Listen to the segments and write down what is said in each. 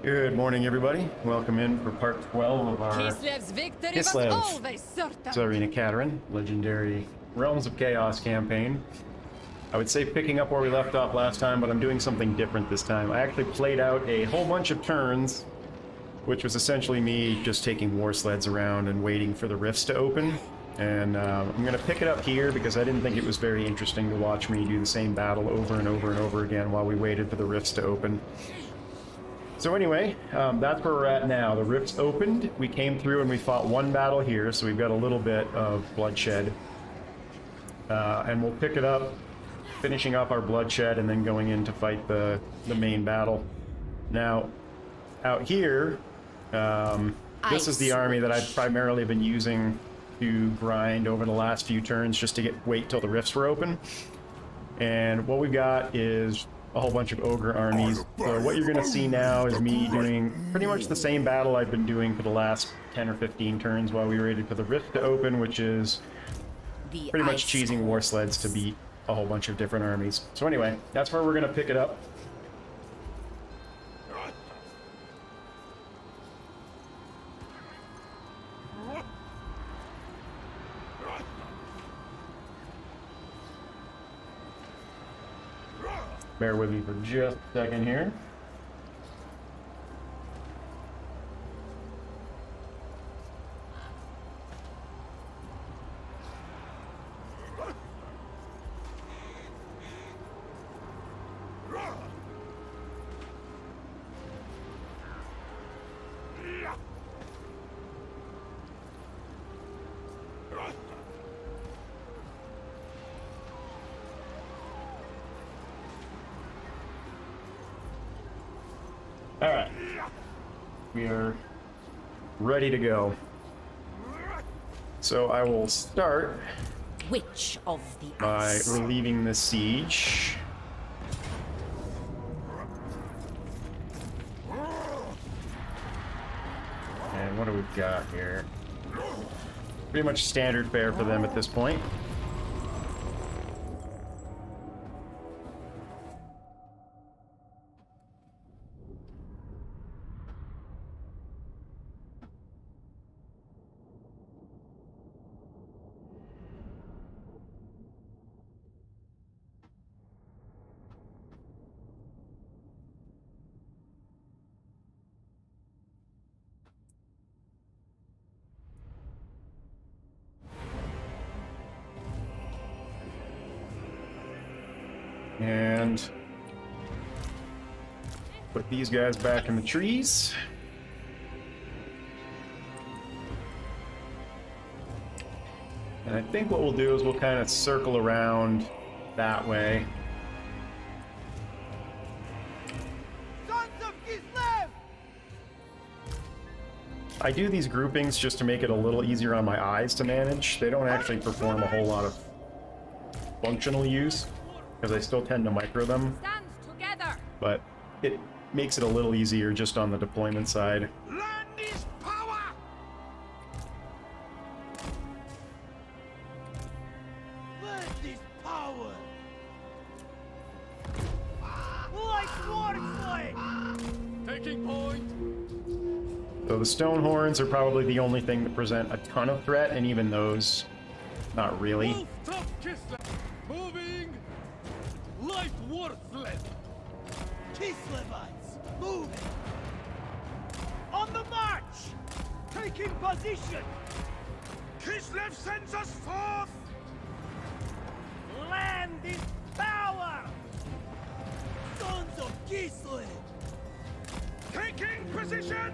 Good morning, everybody. Welcome in for part 12 of our Kislev's victory was Kislev's always certain. Tzarina Katarin, legendary Realms of Chaos campaign. I would say picking up where we left off last time, but I'm doing something different this time. I actually played out a whole bunch of turns, which was essentially me just taking war sleds around and waiting for the rifts to open. And I'm going to pick it up here because I didn't think it was very interesting to watch me do the same battle over and over and over again while we waited for the rifts to open. So anyway, that's where we're at now. The rifts opened, we came through and we fought one battle here, so we've got a little bit of bloodshed. And we'll pick it up, finishing off our bloodshed and then going in to fight the main battle. Now, out here, this is the army that I've primarily been using to grind over the last few turns just to wait till the rifts were open. And what we've got is a whole bunch of ogre armies. So what you're going to see now is me doing pretty much the same battle I've been doing for the last 10 or 15 turns while we waited for the rift to open, which is pretty much cheesing war sleds to beat a whole bunch of different armies. So anyway, that's where we're going to pick it up. Bear with me for just a second here. Alright, we are ready to go. So I will start by relieving the siege. And what do we got here? Pretty much standard fare for them at this point. And put these guys back in the trees. And I think what we'll do is we'll kind of circle around that way. Sons of Kislev! I do these groupings just to make it a little easier on my eyes to manage. They don't actually perform a whole lot of functional use, because I still tend to micro them, but it makes it a little easier just on the deployment side. Land is power! Land is power! Like water flame! Taking point! So the stone horns are probably the only thing that present a ton of threat, and even those, not really. Moving! Light worthless! Kislevites, moving! On the march! Taking position! Kislev sends us forth! Land is power! Sons of Kislev! Taking position!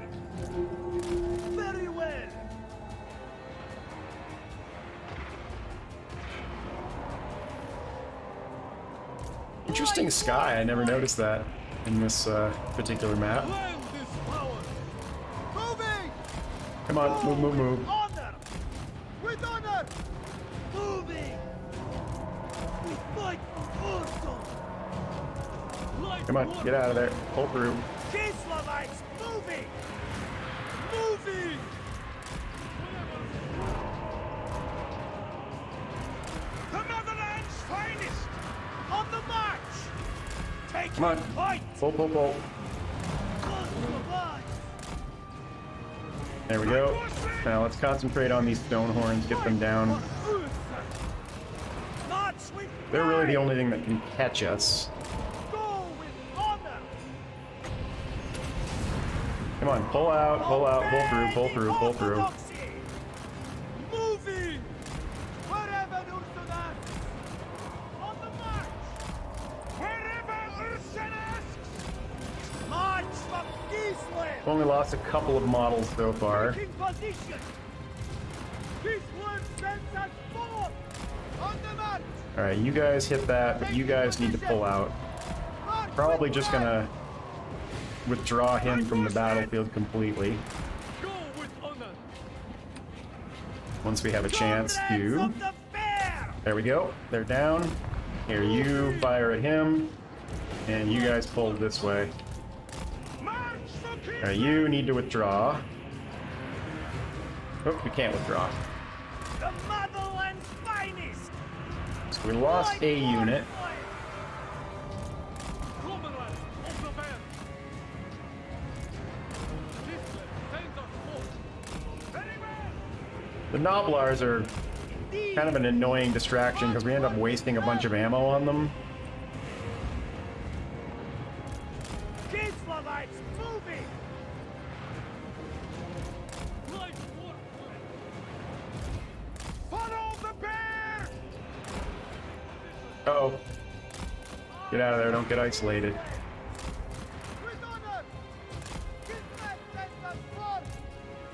Very well! Interesting sky, I never noticed that in this particular map. Land is power! Moving! Come on, move. Honor! With honor! Moving! We fight for Ursul! Come on, get out of there. Pull through. Kislevites moving! Moving! The Motherland's finest! On the march! Take Come on. point! Pull. Close to the bar! There we go. Now let's concentrate on these stone horns, get them down. They're really the only thing that can catch us. Go with honor. Come on, pull out, pull through, pull through, pull through. Moving. Wherever Ursun asks. On the march. Wherever Ursun asks. March from Eastland. Only lost a couple of models so far. Taking position. This word sends us forth. On the march. Alright, you guys hit that, but you guys need to pull out. March Probably with just pride. gonna withdraw him from the battlefield completely Go with honor. once we have a chance Comrades to. of the fair. There we go. They're down. Here, you fire at him, and you guys pull this way. March for King. Alright, you need to withdraw. Oh, we can't withdraw. The motherland's finest. So we lost a unit. Comrades of the fair. Eastland sends us forth. Very well. The Noblars are kind of an annoying distraction because we end up wasting a bunch of ammo on them. Kislavites moving. Follow the bear. Uh-oh. Get out of there, don't get isolated. With honor. Kislev sends us forth.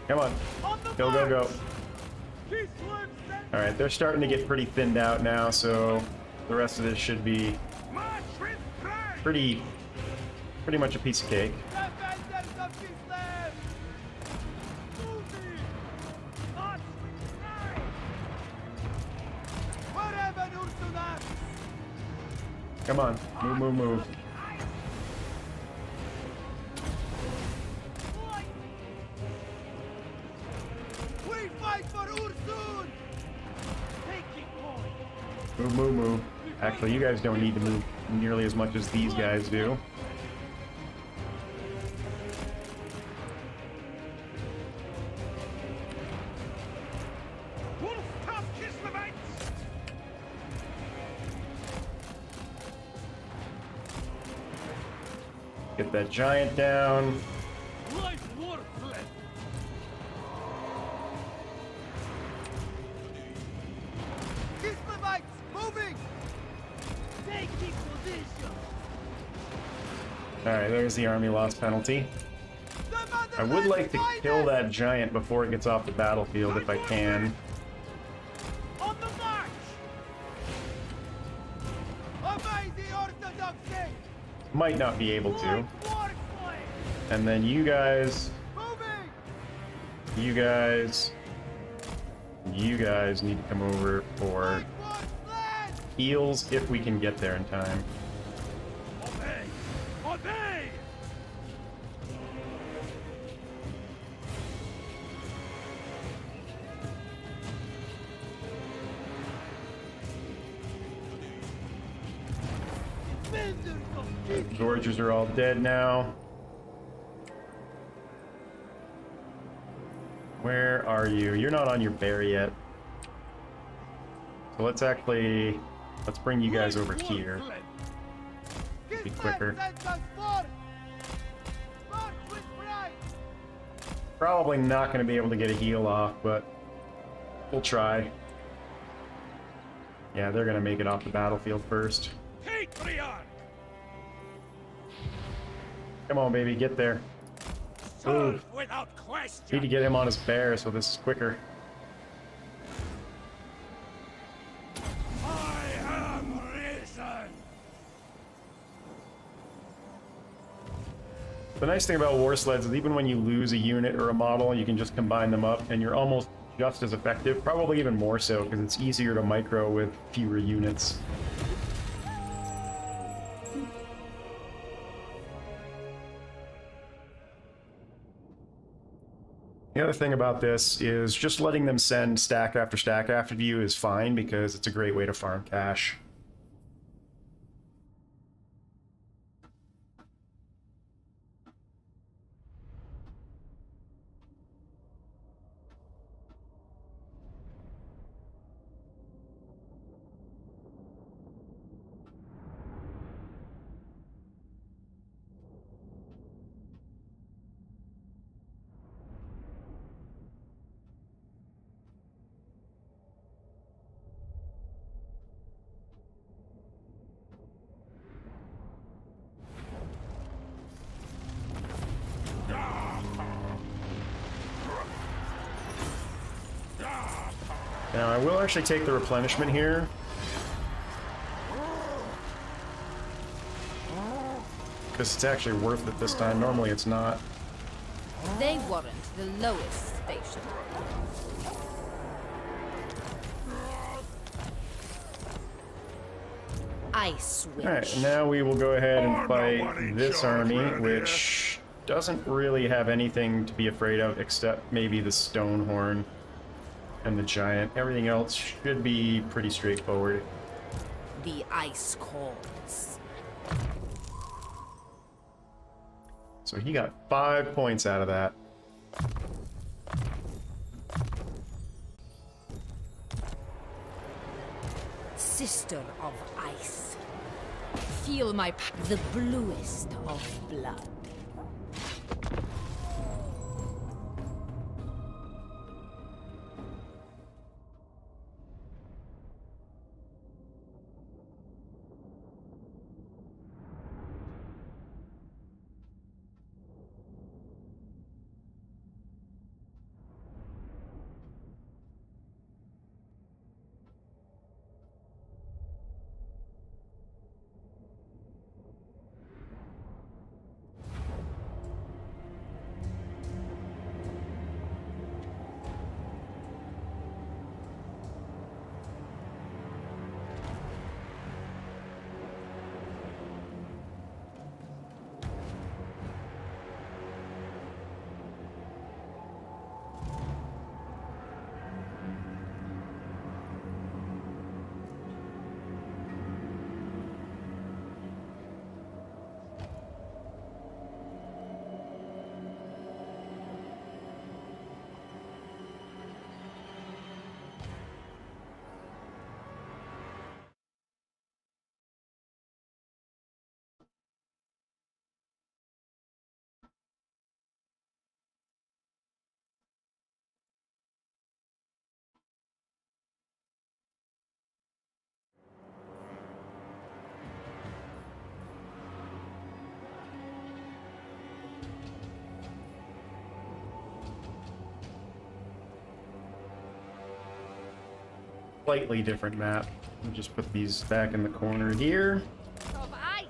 Come on. On the Go, go, go. march. Kislev sends Alright, they're starting to get pretty thinned out now, so the rest of this should be march with pride. pretty much a piece of cake. Defenders of Kislev. Moving. March with pride. Wherever Ursun asks. Come on, move, move, move. We fight for Ursun! Taking point! Move, move, move. Actually, you guys don't need to move nearly as much as these guys do. Wolf tough Kislevites! Get that giant down. Life worthless! Kislevites moving! Taking position! Alright, there's the army loss penalty. I would like to kill that giant before it gets off the battlefield if I can. On the march! Obey the orthodoxy! Might not be able to. Life worthless! And then you guys, Moving! you guys need to come over for Life worthless! heals if we can get there in time. Obey! Obey! Defenders of Kislev! Gorgers are all dead now. Where are you? You're not on your bear yet. So let's bring you guys over here. Be quicker. Probably not going to be able to get a heal off, but we'll try. Yeah, they're going to make it off the battlefield first. Patriarch! Come on, baby, get there. Serve without question! Need to get him on his bear so this is quicker. I am risen! The nice thing about war sleds is even when you lose a unit or a model, you can just combine them up and you're almost just as effective, probably even more so because it's easier to micro with fewer units. The other thing about this is just letting them send stack after you is fine because it's a great way to farm cash. Now, I will actually take the replenishment here. Because it's actually worth it this time. Normally it's not. They warrant the lowest station. I switch. Alright, now we will go ahead and fight this army, which doesn't really have anything to be afraid of except maybe the Stonehorn and the Giant. Everything else should be pretty straightforward. The ice calls. So he got 5 points out of that. Sister of ice. Feel my the bluest of blood. Slightly different map. I'll just put these back in the corner here. Of ice.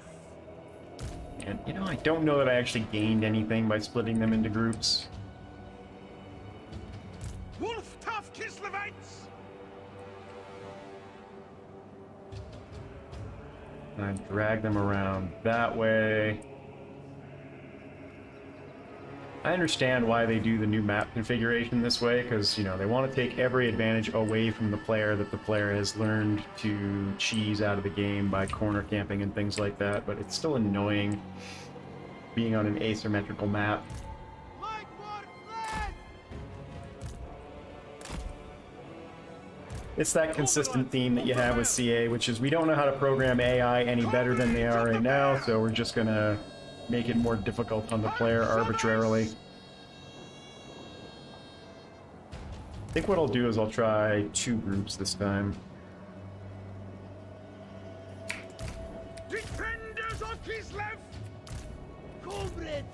And, you know, I don't know that I actually gained anything by splitting them into groups. Wolf tough Kislevites! And I drag them around that way. I understand why they do the new map configuration this way, because, you know, they want to take every advantage away from the player that the player has learned to cheese out of the game by corner camping and things like that, but it's still annoying being on an asymmetrical map. Like war fled! It's that consistent theme that you have with CA, which is we don't know how to program AI any better than they are right now, so we're just gonna make it more difficult on the player arbitrarily. I think what I'll do is I'll try 2 groups this time. Defenders of Kislev!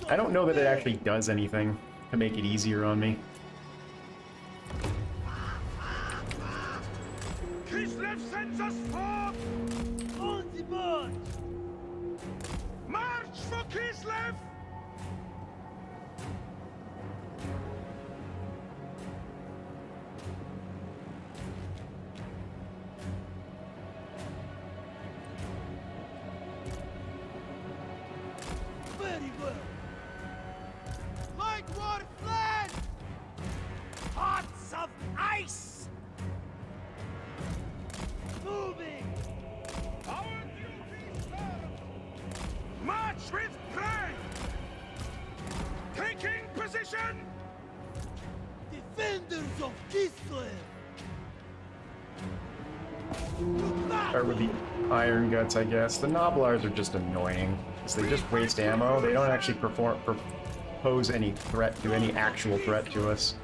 I don't know that it actually does anything to make it easier on me. Kislev sends us forth! On the march! March for Kislev! Very well. Like war fled! Hearts of ice! Moving! Our duty served! March with pride! Taking position! Defenders of Kislev! Start with the Iron Guts, I guess. The Noblars are just annoying, because they just waste ammo. They don't actually pose any threat to any actual threat to us.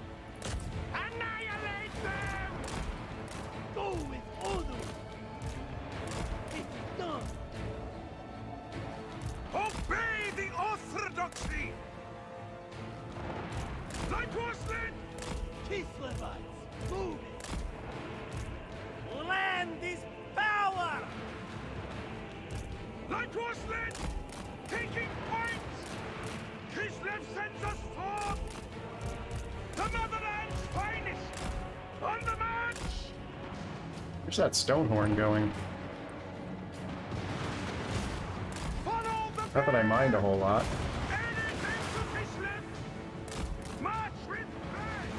Annihilate them! Go with honor! It's done! Obey the orthodoxy! Like horsemen! Kislevites, moving! Land is power! Like Ruslan, taking points! Kislev sends us forth! The motherland's finest! On the march! Where's that stone horn going? Follow the Not that I mind a whole lot. anything to Kislev! March with pride!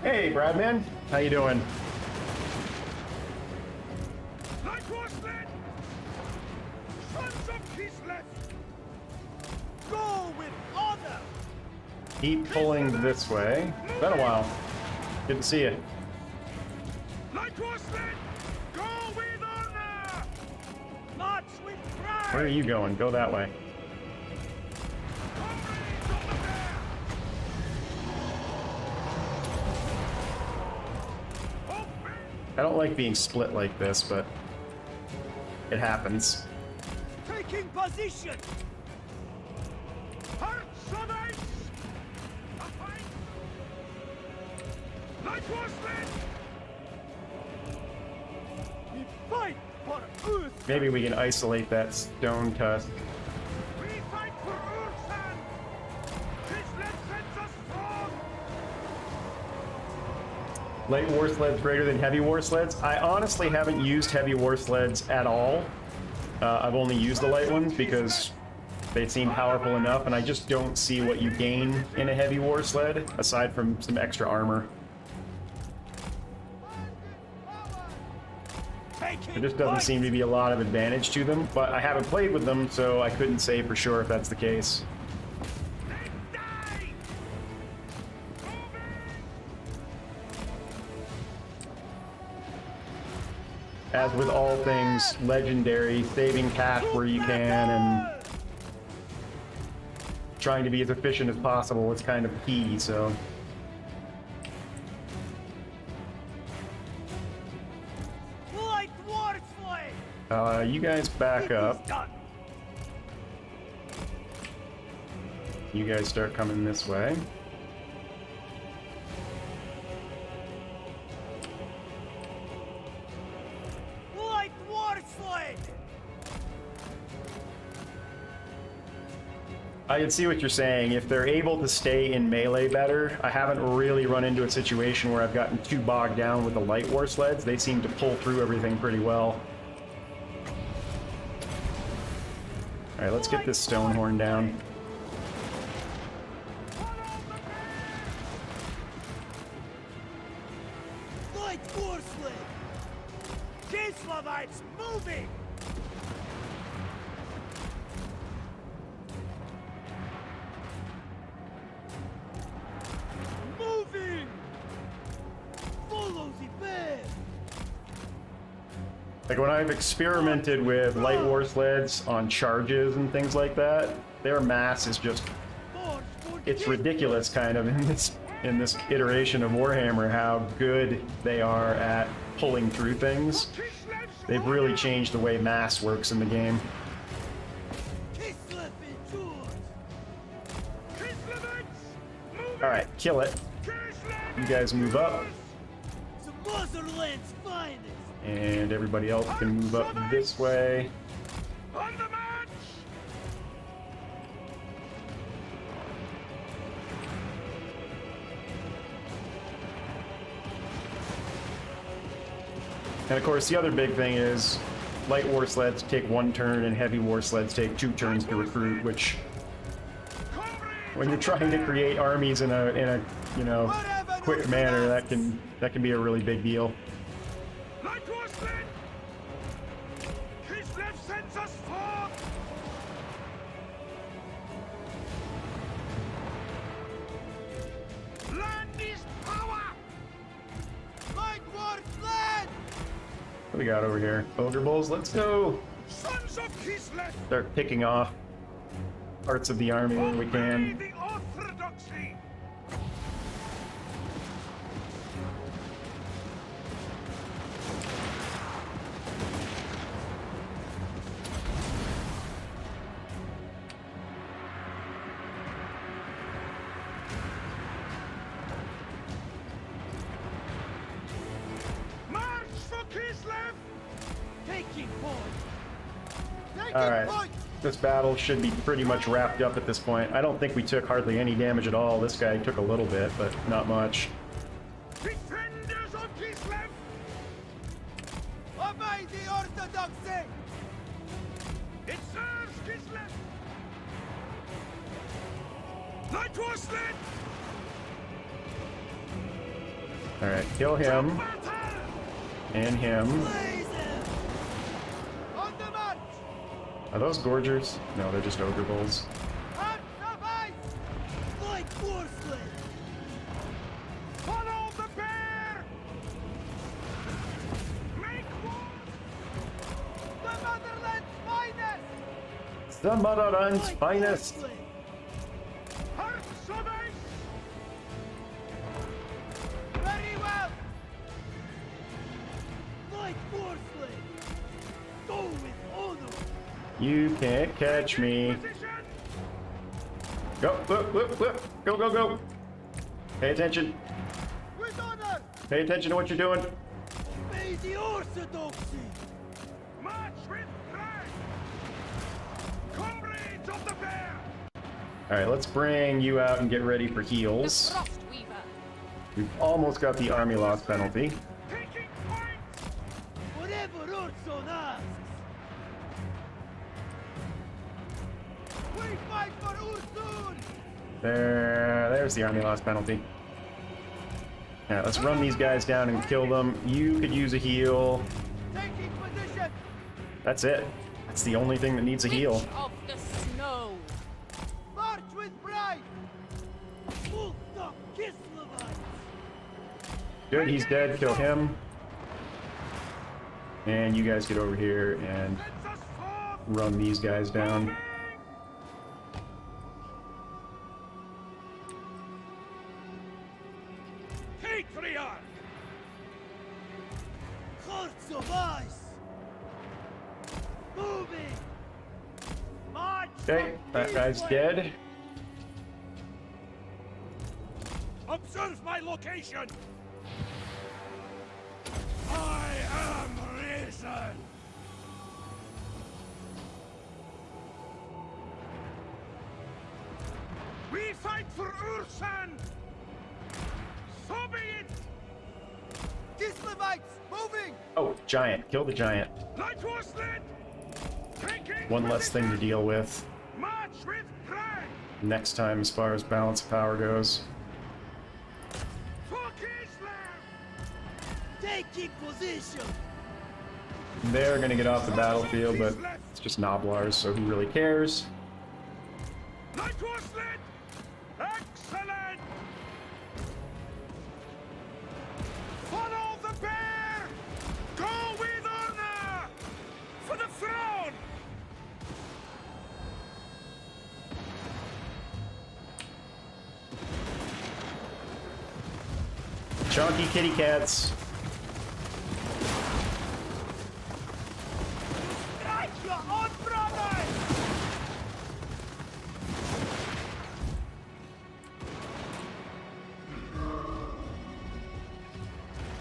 Hey, Bradman. How you doing? Like Ruslan! Sons of Kislev! Go with honor! Keep pulling this way. Been a while. Good to see you. Like Ruslan! Go with honor! March with pride! Where are you going? Go that way. Comrades of the bear! Obey! I don't like being split like this, but it happens. Taking position! Hearts of ice! A fight! Like Ruslan! We fight for Earth! Maybe we can isolate that stone tusk. We fight for Ursan! Kislev sends us forth! Light war sleds greater than heavy war sleds? I honestly haven't used heavy war sleds at all. I've only used the light ones because they seem powerful enough, and I just don't see what you gain in a heavy war sled, aside from some extra armor. There just doesn't seem to be a lot of advantage to them, but I haven't played with them, so I couldn't say for sure if that's the case. As with all things legendary, saving cash where you can and trying to be as efficient as possible is kind of key, so... Light war slave! You guys back up. Done. You guys start coming this way. Light war slave! I can see what you're saying. If they're able to stay in melee better, I haven't really run into a situation where I've gotten too bogged down with the light war sleds. They seem to pull through everything pretty well. Alright, let's get this stone horn down. Light war slave! Kislevites moving! Moving! Follow the bear! Like when I've experimented with light war sleds on charges and things like that, their mass is just, March for it's ridiculous kind of in this iteration of Warhammer how good they are at pulling through things. They've really changed the way mass works in the game. Kislev endures! Kislevites! Moving! Alright, kill it. Kislev! You guys move up, The motherland's finest! and everybody else can move up this way. On the march! And of course, the other big thing is light war sleds take 1 turn and heavy war sleds take 2 turns to recruit, which when you're trying to create armies in a you know, quick manner, that can be a really big deal. Like Ruslan! Kislev sends us forth! Land is power! Like Ruslan! What do we got over here? Ogre Bulls, let's go! Sons of Kislev! Start picking off parts of the army when we Obey can. the orthodoxy! March Taking point. Taking Alright. point. This battle should be pretty much wrapped up at this point. I don't think we took hardly any damage at all. This guy took a little bit, but not much. Defenders of Kislev. Obey the orthodoxy. It serves Kislev. Light was lit. Alright, kill him. And him. Blaze him. On the march. Are those gorgers? No, they're just ogre bulls. Hands of ice. Like forcelet. Follow the bear. Make war. The motherland's finest. The Motherland's Like finest! forcelet. Hearts of ice. Very well. Like forcelet. Go with honor. You can't catch me. Position. Go, whoop, whoop, whoop. Go, go, go. Pay attention. With honor. Pay attention to what you're doing. Obey the orthodoxy. March with pride. Comrades of the bear. Alright, let's bring you out and get ready for The heals. Frostweaver. We've almost got the army loss penalty. Taking points. Whatever Urson asks. We fight for Ursun. There's the army loss penalty. Alright, let's run these guys down and kill them. You could use a heal. Taking position. That's it. That's the only thing that needs a heal. Witch of the snow. March with pride. Ulta Kislevites. Good, he's dead. Kill him. And you guys get over here and Let's us forth. run these guys down. Patriarch. Hearts of ice. Moving. March. Okay, that guy's dead. Observe my location. I am risen. We fight for Ursan. So be it. Kislevites moving. Oh, giant. Kill the giant. Light was lit. Taking One less thing to deal with March with pride. next time as far as balance of power goes. For Kislev. Taking position. They're gonna get off the battlefield, but it's just Noblars, so who really cares? Light was lit. Excellent. Follow the bear. Go with honor. For the throne. Chunky kitty cats. Strike your own brothers.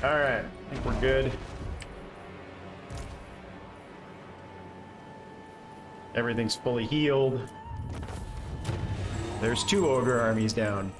Alright, I think we're good. Everything's fully healed. There's 2 ogre armies down.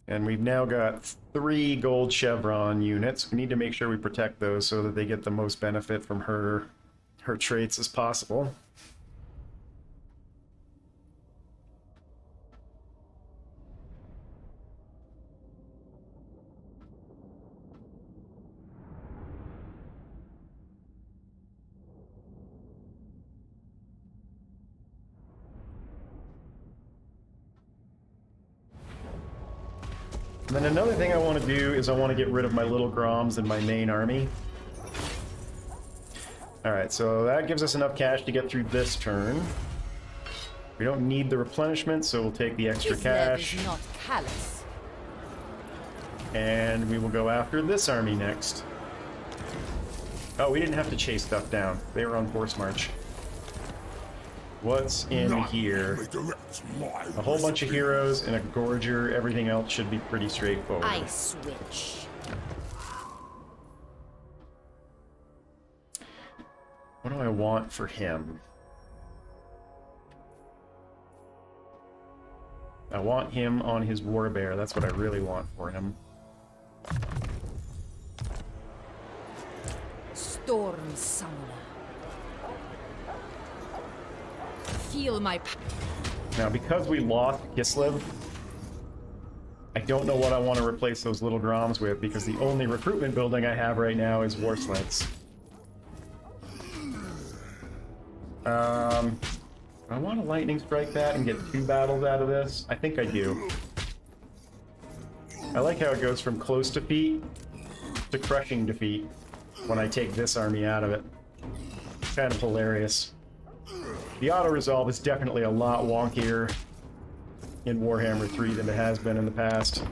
And we've now got 3 gold chevron units. We need to make sure we protect those so that they get the most benefit from her traits as possible. And then another thing I want to do is I want to get rid of my little Groms in my main army. Alright, so that gives us enough cash to get through this turn. We don't need the replenishment, so we'll take the extra Kislev cash. is not callous. And we will go after this army next. Oh, we didn't have to chase stuff down. They were on force march. What's in here? A whole bunch of heroes and a gorger. Everything else should be pretty straightforward. I switch. What do I want for him? I want him on his warbear. That's what I really want for him. Storm Summoner. Feel my Now, because we lost Kislev, I don't know what I want to replace those little Droms with, because the only recruitment building I have right now is War Sleds. I want to lightning strike that and get 2 battles out of this. I think I do. I like how it goes from close defeat to crushing defeat when I take this army out of it. It's kind of hilarious. The auto-resolve is definitely a lot wonkier in Warhammer 3 than it has been in the past.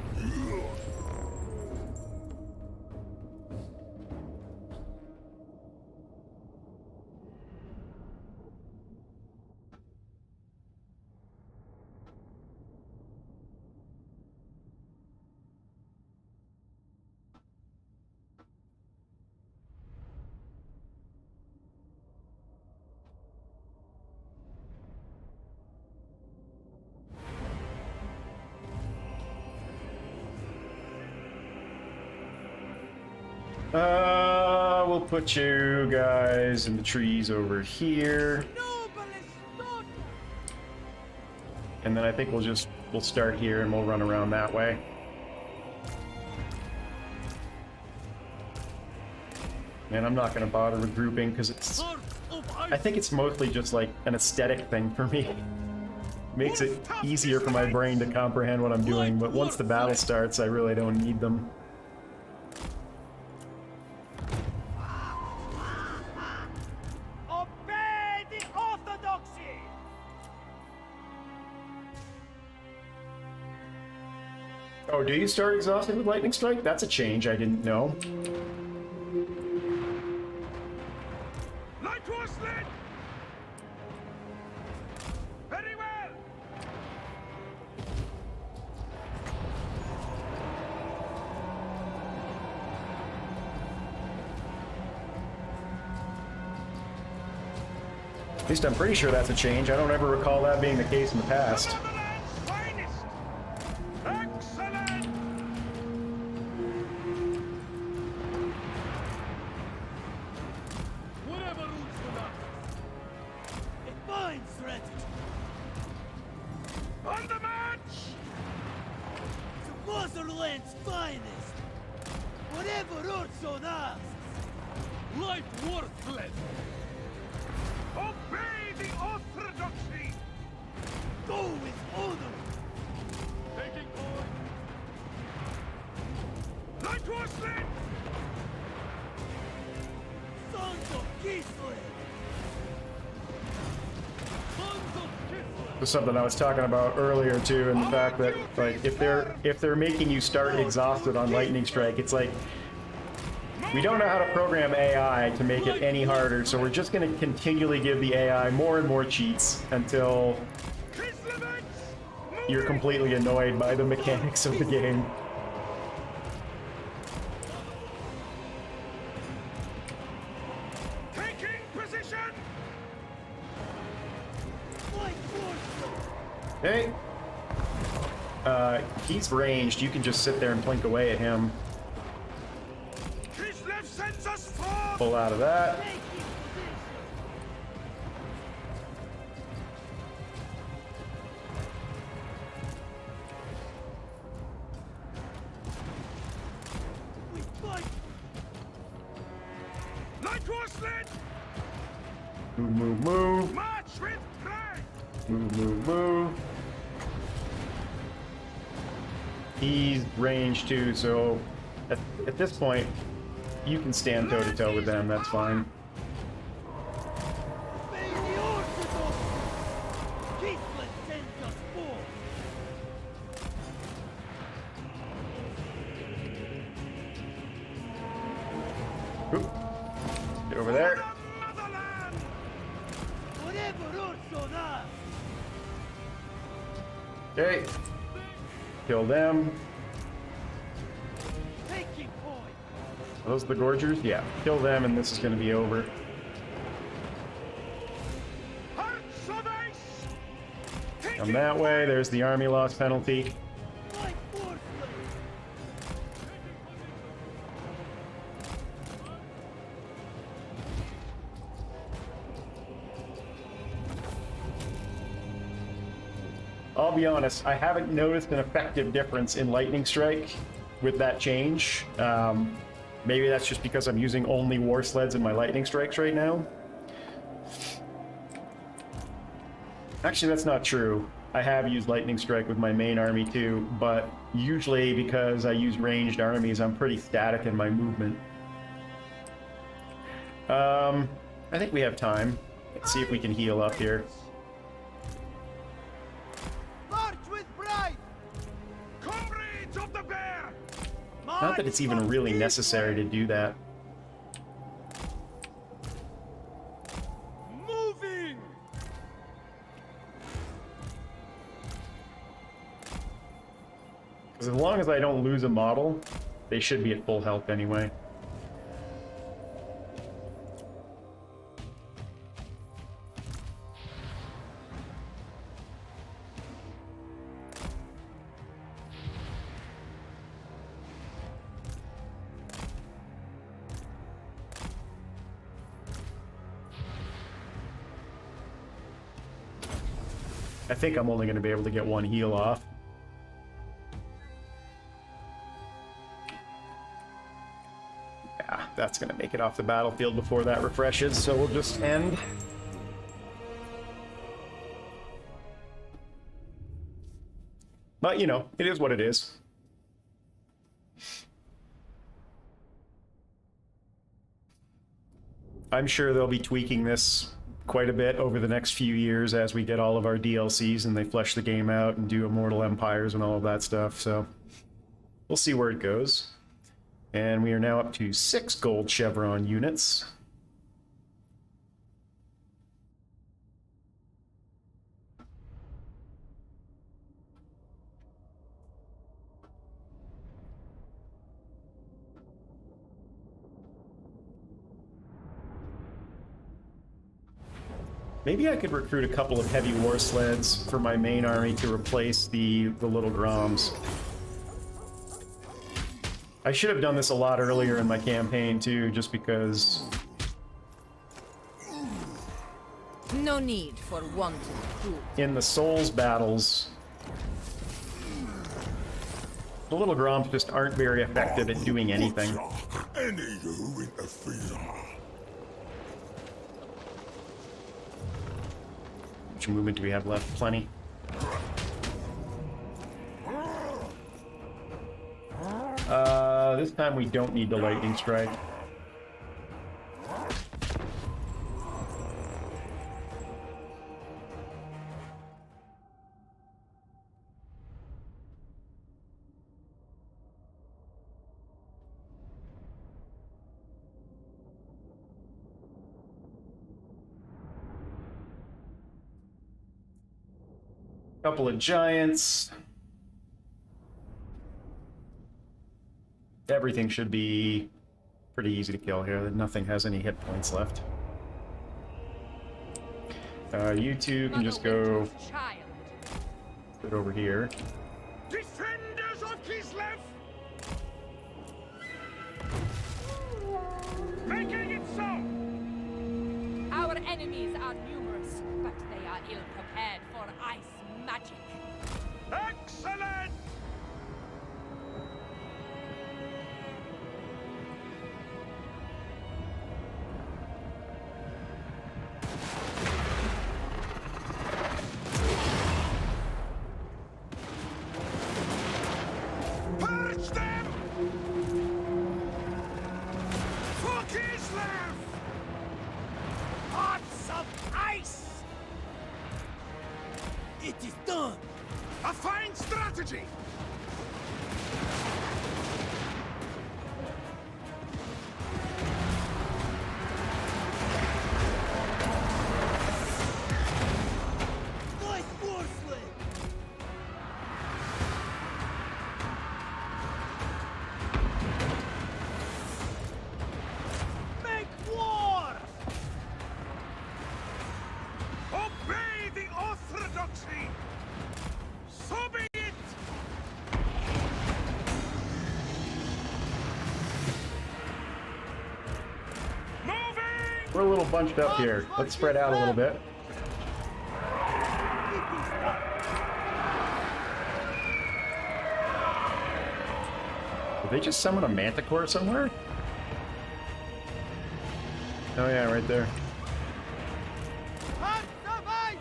We'll put you guys in the trees over here. And then I think we'll start here and we'll run around that way. And I'm not going to bother regrouping because I think it's mostly just like an aesthetic thing for me. Makes it easier for my brain to comprehend what I'm doing, but once the battle starts, I really don't need them. Oh, do you start exhausted with Lightning Strike? That's a change I didn't know. Light Horseman! Very well! At least I'm pretty sure that's a change. I don't ever recall that being the case in the past. Was something I was talking about earlier too, and the fact that like if they're making you start exhausted on Lightning Strike, it's like we don't know how to program AI to make it any harder, so we're just going to continually give the AI more and more cheats until you're completely annoyed by the mechanics of the game. Okay. He's ranged. You can just sit there and blink away at him. Pull out of that. Move, move, move. Move, move, move. He's ranged too, so at this point, you can stand toe-to-toe with them, that's fine. Oop. over there. Motherland! Whatever also that. Okay. Kill them. Taking point. Are those the Gorgers? Yeah. Kill them and this is going to be over. Hearts of Ace! Come that way. There's the army loss penalty. My forces! I'll be honest, I haven't noticed an effective difference in Lightning Strike with that change. Maybe that's just because I'm using only War Sleds in my Lightning Strikes right now. Actually, that's not true. I have used Lightning Strike with my main army too, but usually because I use ranged armies, I'm pretty static in my movement. I think we have time. Let's see if we can heal up here. March with pride! Comrades of the bear! Not that it's even really necessary to do that. Moving! Because as long as I don't lose a model, they should be at full health anyway. I think I'm only going to be able to get one heal off. Yeah, that's going to make it off the battlefield before that refreshes, so we'll just end. But, you know, it is what it is. I'm sure they'll be tweaking this quite a bit over the next few years as we get all of our DLCs and they flesh the game out and do Immortal Empires and all of that stuff, so we'll see where it goes. And we are now up to 6 gold chevron units. Maybe I could recruit a couple of heavy war sleds for my main army to replace the little Groms. I should have done this a lot earlier in my campaign too, just because... No need for wanton cruelty. In the Souls battles, the little Groms just aren't very effective at doing anything. Which movement do we have left? Plenty. This time we don't need the lightning strike. Couple of giants. Everything should be pretty easy to kill here. Nothing has any hit points left. You two can just go sit over here. Defenders of Kislev! Making it so! Our enemies are numerous, but they are ill prepared for ice magic. Excellent! We're a little bunched up here. Let's spread out a little bit. Did they just summon a manticore somewhere? Oh yeah, right there. Hearts of ice!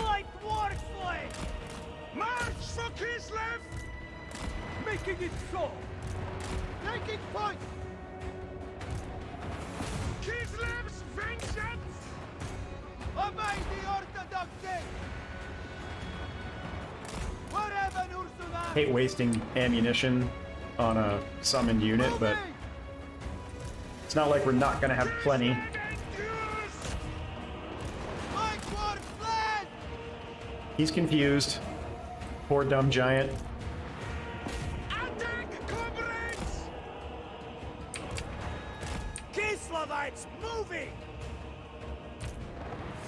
Light warsley! March for Kislev! Making it so! Taking point! Kislev's vengeance! Obey the orthodoxy! Whatever Ursula! Hate wasting ammunition on a summoned unit, but it's not like we're not gonna have plenty. He's confused. Poor dumb giant. Attack, comrades! Kislevites moving!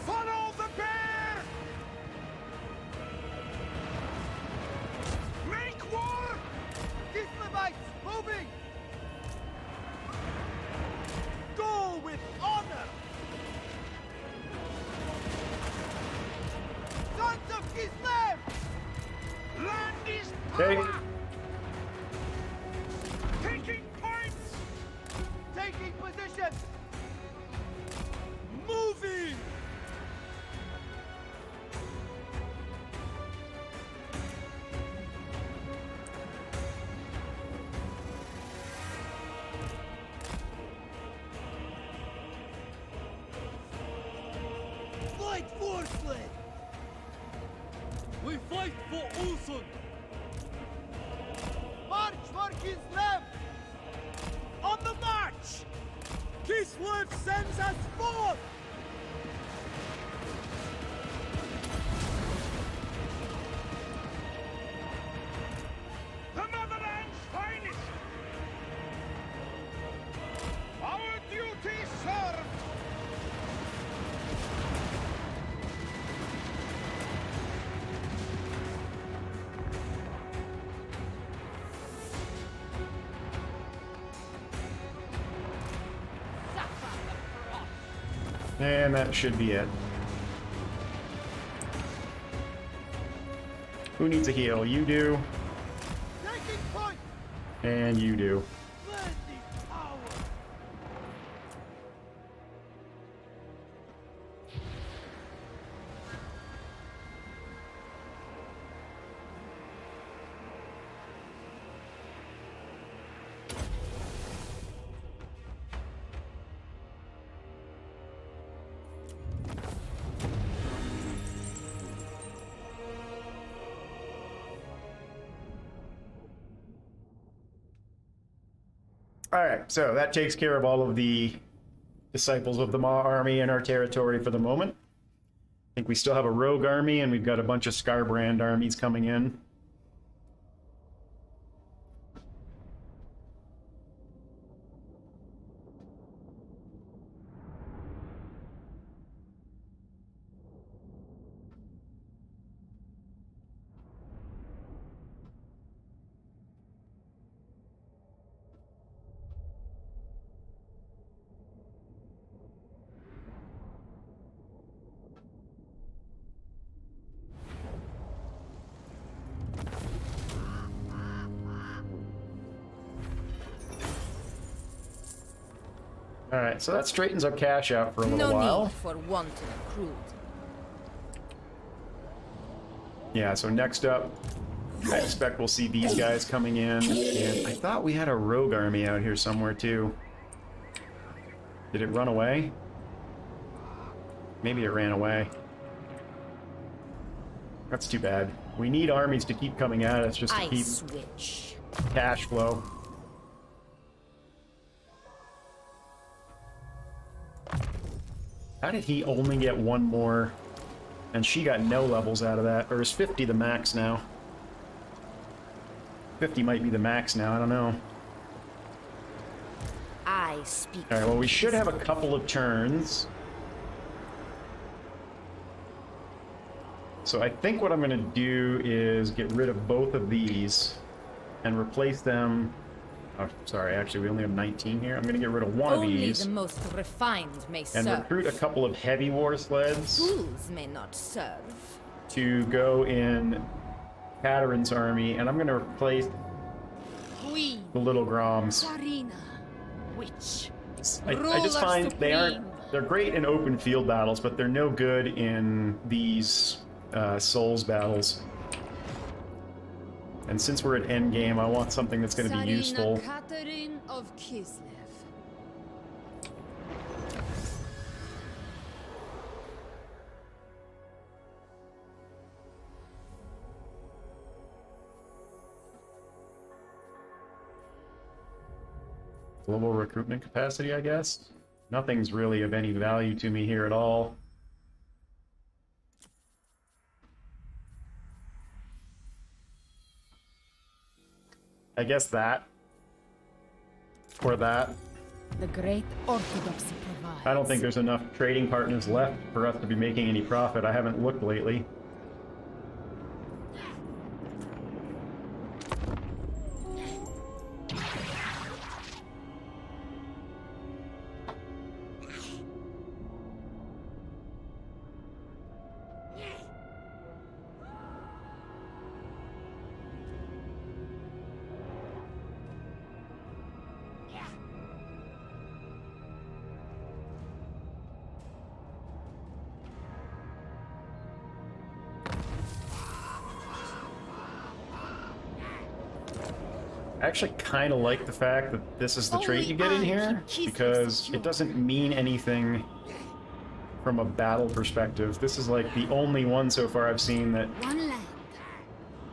Follow the bear! Make war! Kislevites moving! Go with honor! Sons of Kislev! Land is Okay. power! Taking points! Taking position! Moving! Fight for Sled! We fight for Ulson! March for Kislev! On the march! Kislev sends us forth! The motherland's finest! Our duty served! And that should be it. Who needs a heal? You do, Taking point! and you do. Splendid power! Alright, so that takes care of all of the disciples of the Maw army in our territory for the moment. I think we still have a rogue army, and we've got a bunch of Scarbrand armies coming in. Alright, so that straightens our cash out for a little No while. need for wanton cruelty. Yeah, so next up, I expect we'll see these guys coming in. And I thought we had a rogue army out here somewhere too. Did it run away? Maybe it ran away. That's too bad. We need armies to keep coming at us just to I keep switch. cash flow. How did he only get one more? And she got no levels out of that. Or is 50 the max now? 50 might be the max now, I don't know. I speak. Alright, well we should have a couple of turns. So I think what I'm going to do is get rid of both of these and replace them Oh, sorry, actually, we only have 19 here. I'm going to get rid of one Only of these the most refined may and serve. recruit a couple of heavy war sleds Fools may not serve. to go in Katarin's army, and I'm going to replace Queen the little Groms. Tzarina, witch. I just Ruler find supreme. they're great in open field battles, but they're no good in these Souls battles. And since we're at endgame, I want something that's going to be useful. Tzarina Katarin of Kislev. Global recruitment capacity, I guess. Nothing's really of any value to me here at all. I guess that. Or that. The great orthodoxy provides. I don't think there's enough trading partners left for us to be making any profit. I haven't looked lately. I actually kind of like the fact that this is the trait you get in here, because it doesn't mean anything from a battle perspective. This is like the only one so far I've seen that One land.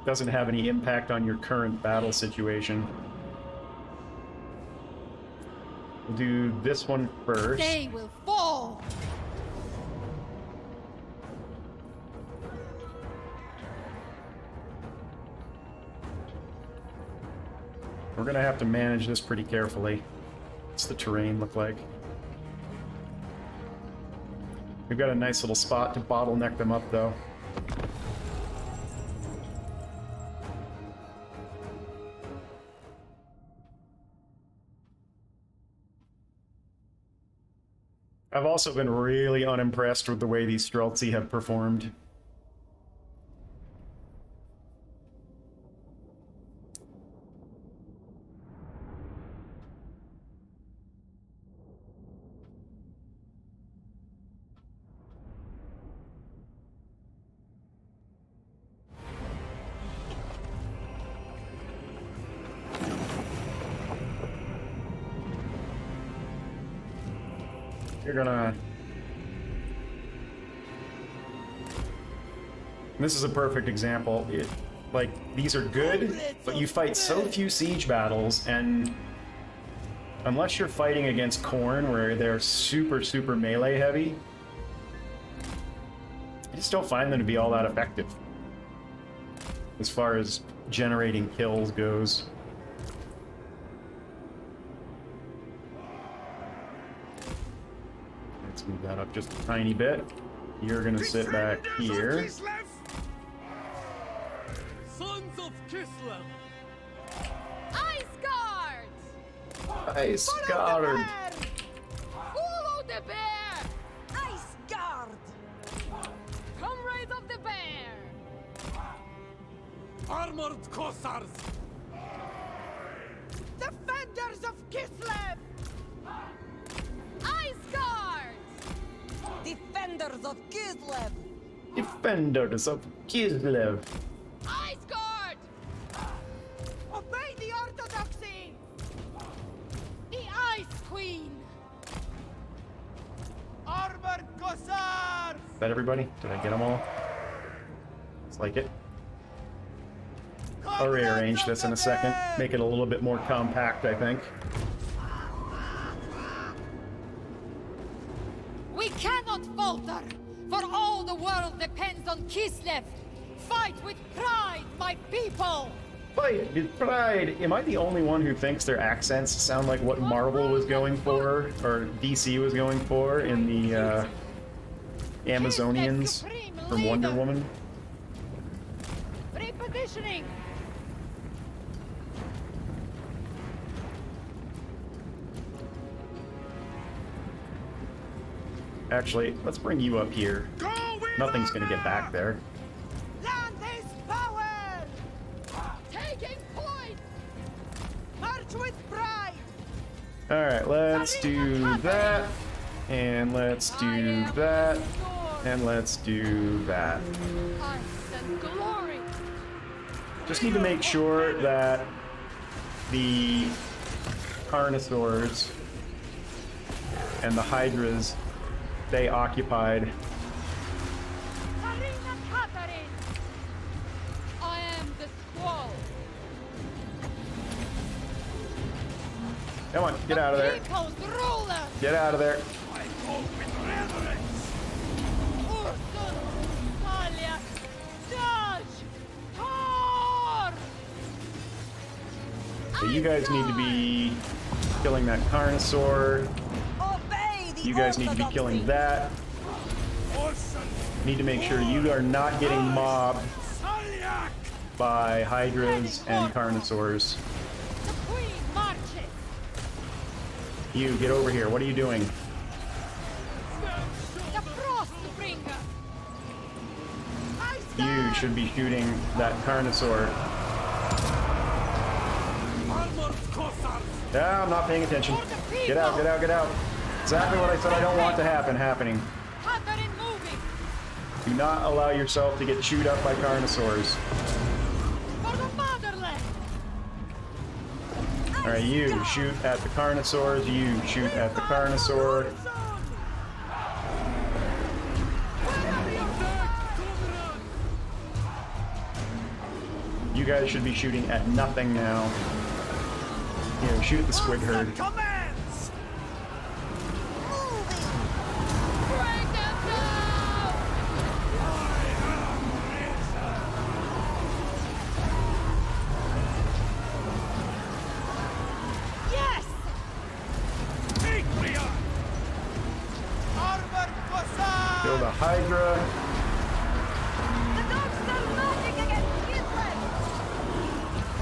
doesn't have any impact on your current battle situation. We'll do this one first. They will fall. We're gonna have to manage this pretty carefully. What's the terrain look like? We've got a nice little spot to bottleneck them up, though. I've also been really unimpressed with the way these Streltsy have performed. You're gonna... This is a perfect example. Like, these are good, but you fight so few siege battles, and unless you're fighting against Khorne, where they're super, super melee heavy, I just don't find them to be all that effective as far as generating kills goes. Let's move that up just a tiny bit. You're gonna sit back here. Sons of Kislev! Ice guard. Ice guard. Follow the bear. Ice Guard! Comrades of the bear. Armored Cossars! Defenders of Kislev! Ice guard. Defenders of Kislev! Defenders of Kislev. Ice guard. Obey the orthodoxy! The Ice Queen. Armored Cossars! Is that everybody? Did I get them all? Looks like it. I'll rearrange this in a second. Make it a little bit more compact, I think. We cannot falter, for all the world depends on Kislev. Fight with pride, my people! Fight with pride! Am I the only one who thinks their accents sound like what Marvel was going for, or DC was going for in the Amazonians from Wonder Woman? Repositioning! Actually, let's bring you up here. Go with Nothing's gonna get honor! back there. Land is power! Taking point! March with pride! Alright, let's do that. And let's do that. And let's do that. Ice and glory! Just need to make sure that the Carnosaurs and the Hydras stay occupied. Tzarina Katarin! I am the squall. Come on, get out of there. People's ruler! Get out of there. I go with reverence! Ursun! Talia! Judge! Tor! So you guys need to be killing that Carnosaur. Obey the You guys need to be orthodoxy. killing that. Orson! Need to make sure you are not getting mobbed Tzarina! by Hydras and Carnosaurs. The queen marches! You, get over here. What are you doing? The Frostbringer! You should be shooting that Carnosaur. Armored Cossars! Ah, I'm not paying attention. Get out, get out, get out. Exactly what I said I don't want to happen happening. Katarin moving! Do not allow yourself to get chewed up by Carnosaurs. For the motherland! Alright, you shoot at the Carnosaurs. You shoot at the Carnosaur. You guys should be shooting at nothing now. Here, shoot at the squig herd. Commands! Break them down! Yes! Take me up! Armored Cossars! Kill the Hydra. The dogs are marching against Kislev!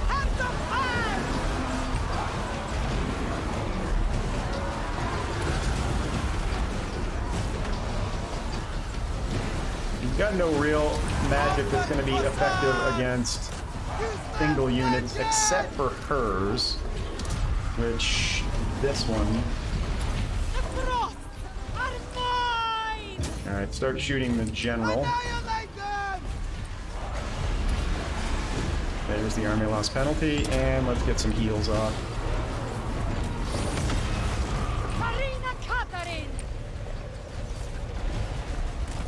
Hands of fire! You've got no real magic that's going to be effective against single units except for hers, which this one. The frosts are mine! Alright, start shooting the general. Annihilate them! There's the army loss penalty, and let's get some heals off. Tzarina Katarin!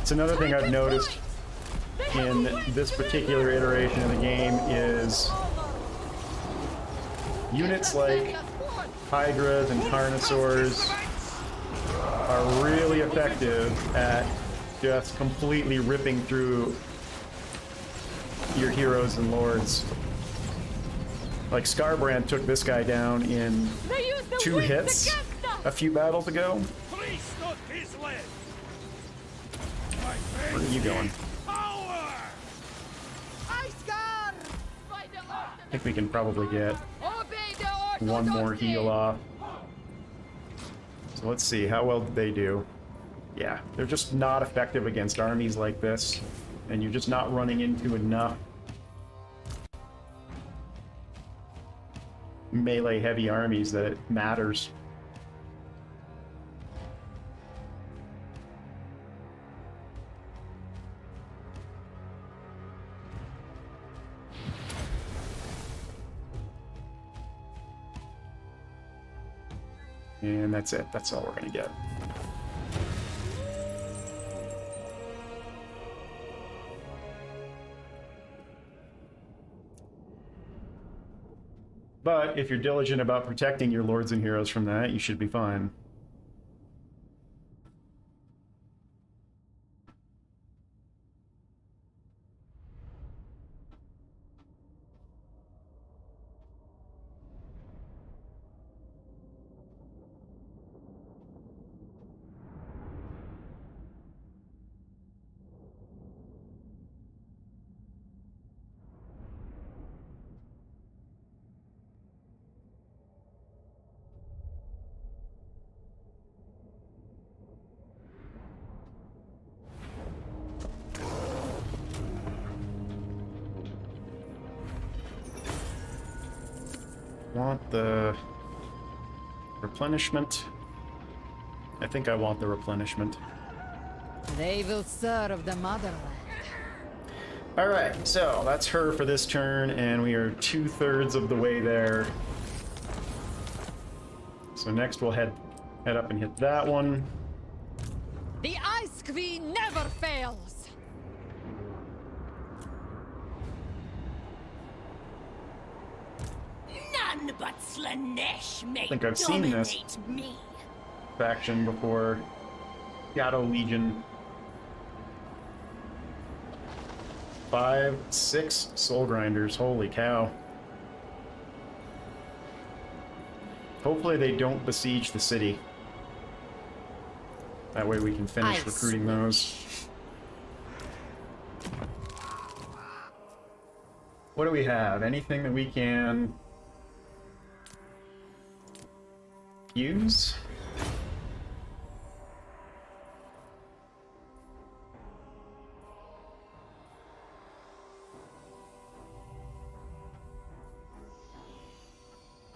It's another thing I've noticed in this particular iteration of the game is units like Hydras and Carnosaurs are really effective at just completely ripping through your heroes and lords. Like Scarbrand took this guy down in They use the 2 winds hits against us! a few battles ago. Priest of his land! Where are you going? Power! Iceguard! By the I think we can probably get Obey the one more orthodoxy! heal off. So let's see, how well did they do? Yeah, they're just not effective against armies like this, and you're just not running into enough melee heavy armies that it matters. And that's it. That's all we're gonna get. But if you're diligent about protecting your lords and heroes from that, you should be fine. want the replenishment. I think I want the replenishment. They will serve the motherland. Alright, so that's her for this turn, and we are 2/3 of the way there. So next we'll head up and hit that one. The Ice Queen never fails! None but Slanesh may I think I've seen this dominate me. faction before. Gato Legion. 5, 6 soul grinders. Holy cow. Hopefully they don't besiege the city. That way we can finish recruiting those. What do we have? Anything that we can use?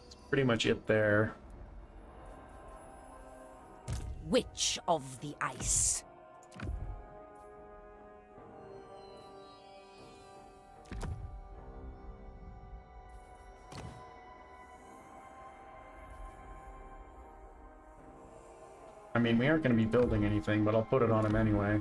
That's pretty much it there. Witch of the Ice. I mean, we aren't going to be building anything, but I'll put it on him anyway.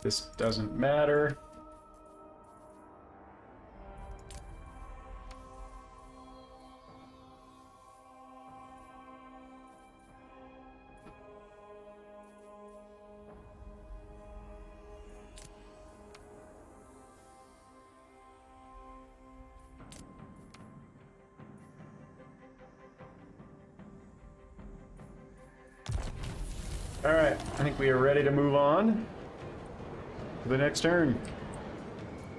This doesn't matter. All right, I think we are ready to move on to the next turn.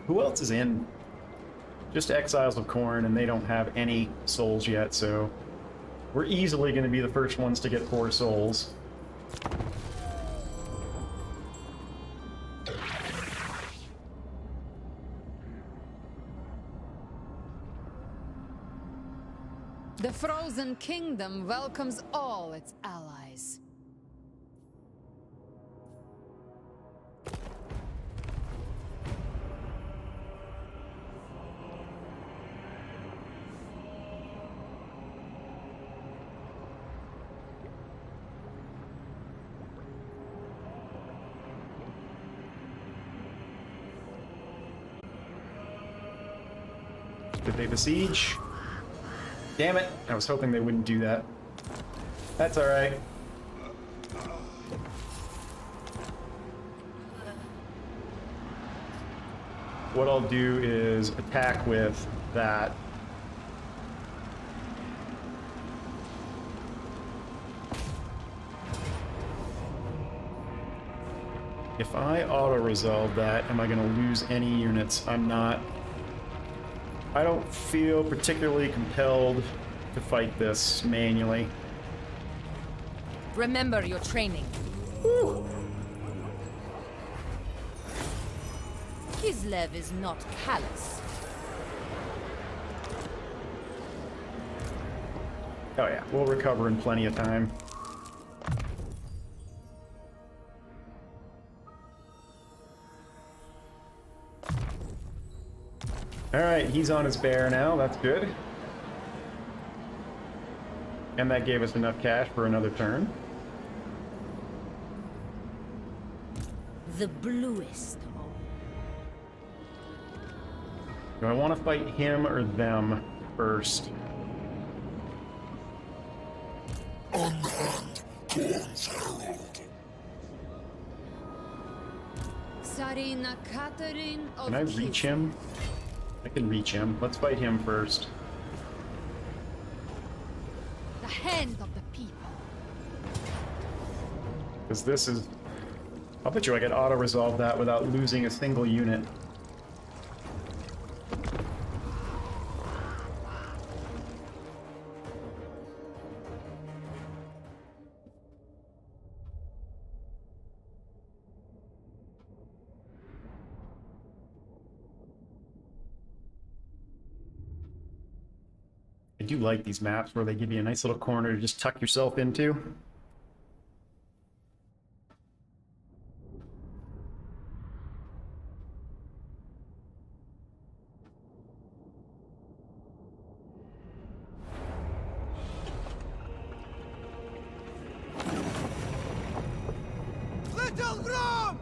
Who else is in? Just Exiles of Khorne, and they don't have any souls yet, so we're easily going to be the first ones to get 4 souls. The Frozen Kingdom welcomes all its allies. Did they besiege? Damn it! I was hoping they wouldn't do that. That's alright. What I'll do is attack with that. If I auto-resolve that, am I going to lose any units? I'm not. I don't feel particularly compelled to fight this manually. Remember your training. Kislev is not callous. Oh yeah, we'll recover in plenty of time. Alright, he's on his bear now, that's good. And that gave us enough cash for another turn. The bluest. Do I want to fight him or them first? Tzarina Katarin of Can I reach him? I can reach him. Let's fight him first. the hand of the people. Because this is... I'll bet you I could auto-resolve that without losing a single unit. do like these maps where they give you a nice little corner to just tuck yourself into. Little Grom!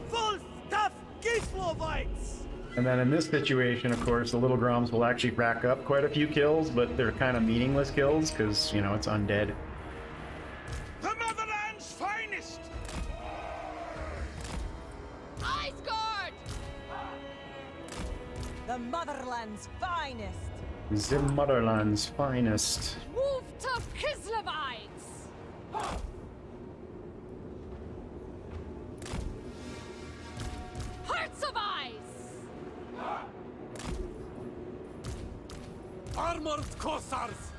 Full stuff Gislovites! And then in this situation, of course, the little Groms will actually rack up quite a few kills, but they're kind of meaningless kills because, you know, it's undead. The motherland's finest! Ice Guard! The motherland's finest. The motherland's finest. Move to Kislevites! Hearts of Ice! Armored Cossars!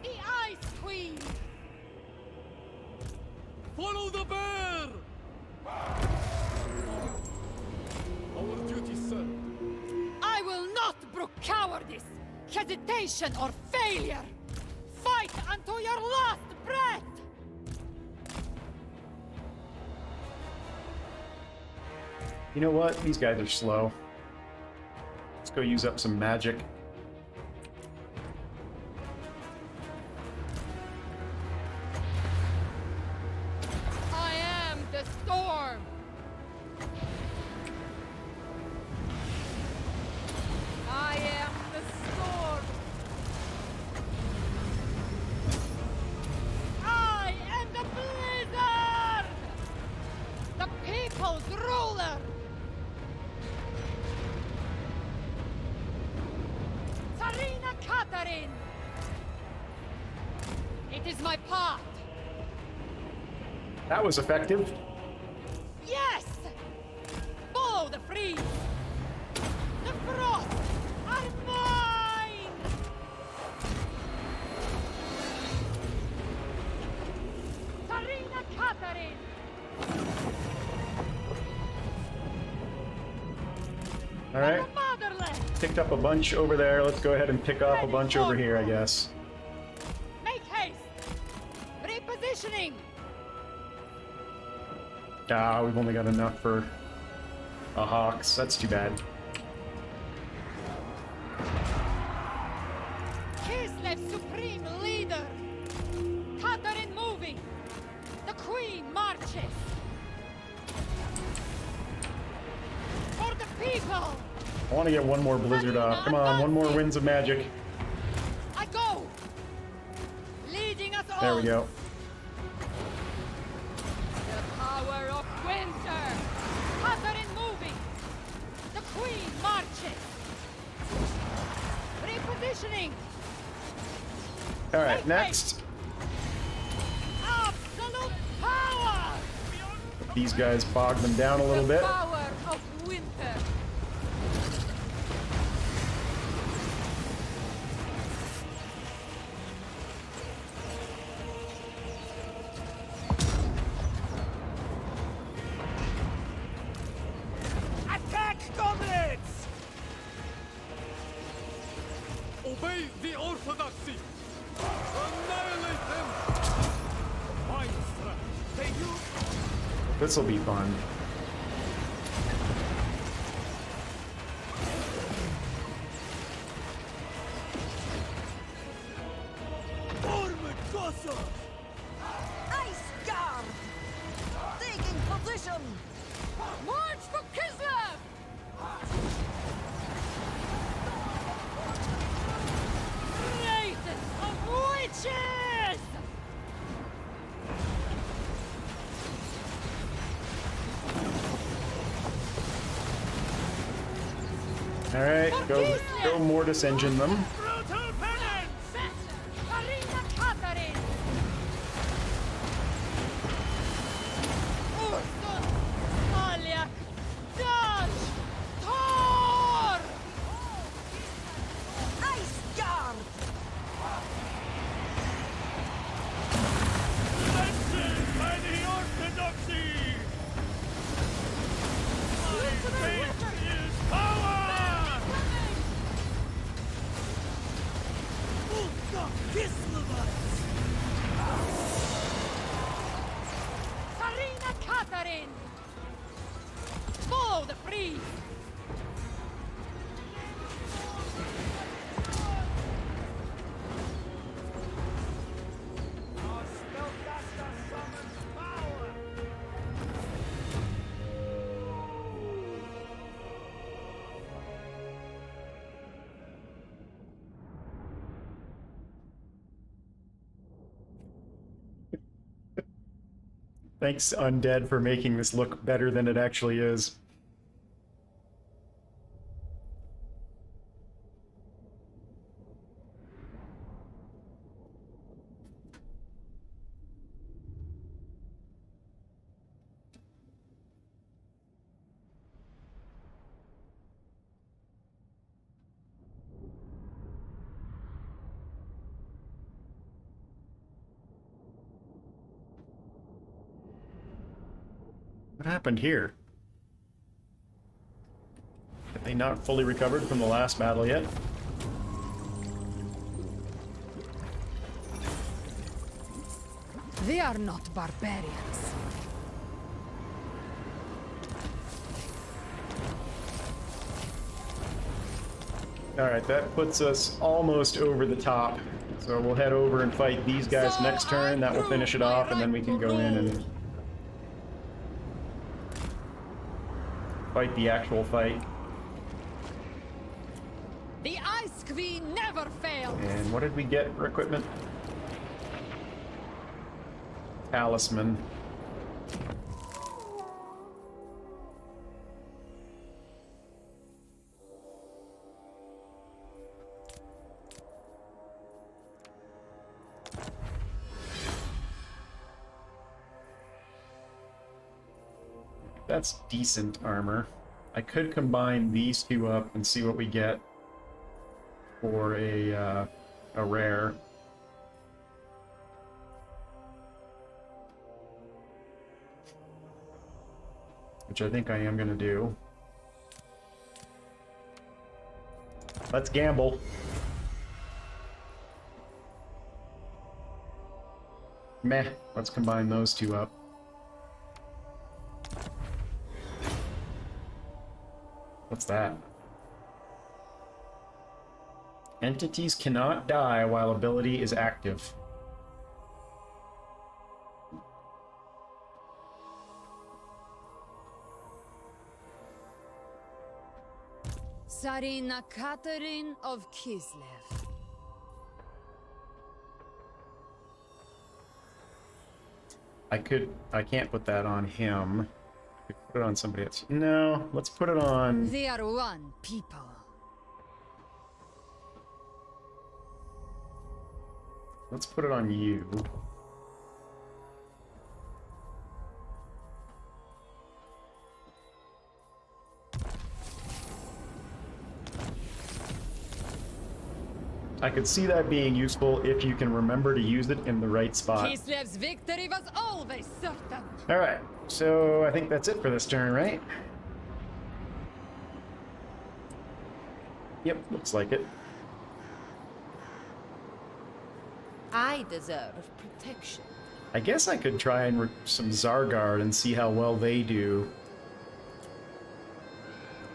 The Ice Queen! Follow the bear! Our duty, sir. I will not brook cowardice, hesitation, or failure! Fight until your last breath! You know what? These guys are slow. Let's go use up some magic. I am the storm! I am the storm! I am the blizzard! The people's ruler! Tzarina Katarin! It is my part! That was effective. Yes! Follow the freeze! The frost are mine! Tzarina Katarin! All right. The motherland! Picked up a bunch over there. Let's go ahead and pick off a bunch over here, I guess. Make haste! Repositioning! Ah, we've only got enough for a Hawks. That's too bad. Kislev's supreme leader! Katarin moving! The queen marches! For the people! I want to get one more blizzard off. Come on, one more winds of magic. I go! Leading us all! There we go. The power of winter! Katarin moving! The queen marches! Repositioning! All right, next. Absolute power! These guys bog them down a little The bit. power of winter! Attack, comrades! Obey the orthodoxy! Annihilate them! Maestra, they use This'll be fun. armored Cossars! Ice Guard! Taking position! March for Kislev! Greatest of witches! All right, go Mortis engine them. Brutal penance! Tzarina Katarin! Ursun! Malyak! Dodge! Thor! Ice Guard! Censored by the orthodoxy! I say Tzarina Katarin! Follow the priest! Our spellcaster summons power! Thanks, Undead, for making this look better than it actually is. What happened here? Have they not fully recovered from the last battle yet? They are not barbarians. Alright, that puts us almost over the top. So we'll head over and fight these guys So next turn. That will finish it off, and then we can go in and fight the actual fight. The Ice Queen never fails! And what did we get for equipment? Talisman. That's decent armor. I could combine these two up and see what we get for a rare. Which I think I am going to do. Let's gamble. Meh. Let's combine those two up. What's that? Entities cannot die while ability is active. Tzarina Katarin of Kislev. I can't put that on him. I could put it on somebody else. No, let's put it on... They are one people. Let's put it on you. I could see that being useful if you can remember to use it in the right spot. Kislev's victory was always certain. Alright, so I think that's it for this turn, right? Yep, looks like it. I deserve protection. I guess I could try and some Zargard and see how well they do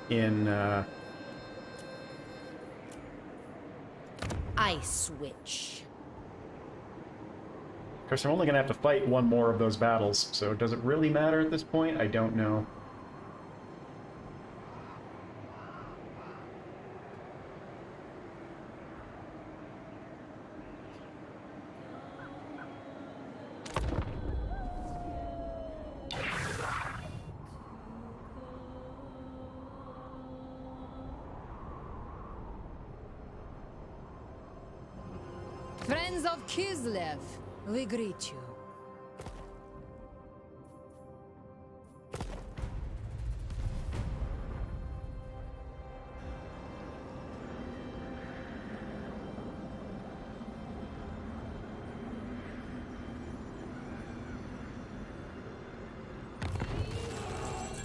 in, Ice Witch. Of course, I'm only going to have to fight one more of those battles, so does it really matter at this point? I don't know. Friends of Kislev, we greet you.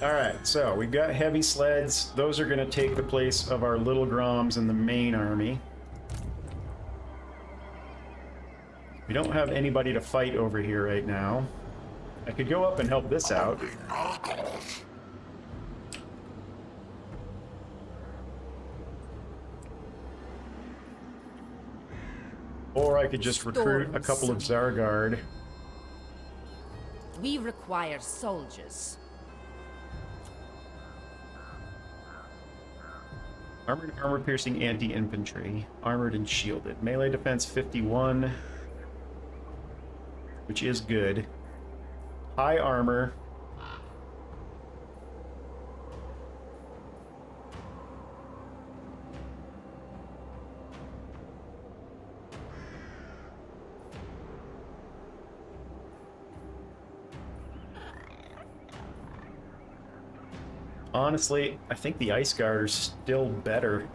Alright, so we've got heavy sleds. Those are going to take the place of our little Groms in the main army. We don't have anybody to fight over here right now. I could go up and help this out. Or I could just recruit a couple of Zargard. We require soldiers. Armored, armor-piercing anti-infantry. Armored and shielded. Melee defense 51, which is good. High armor. Honestly, I think the Ice Guard are still better.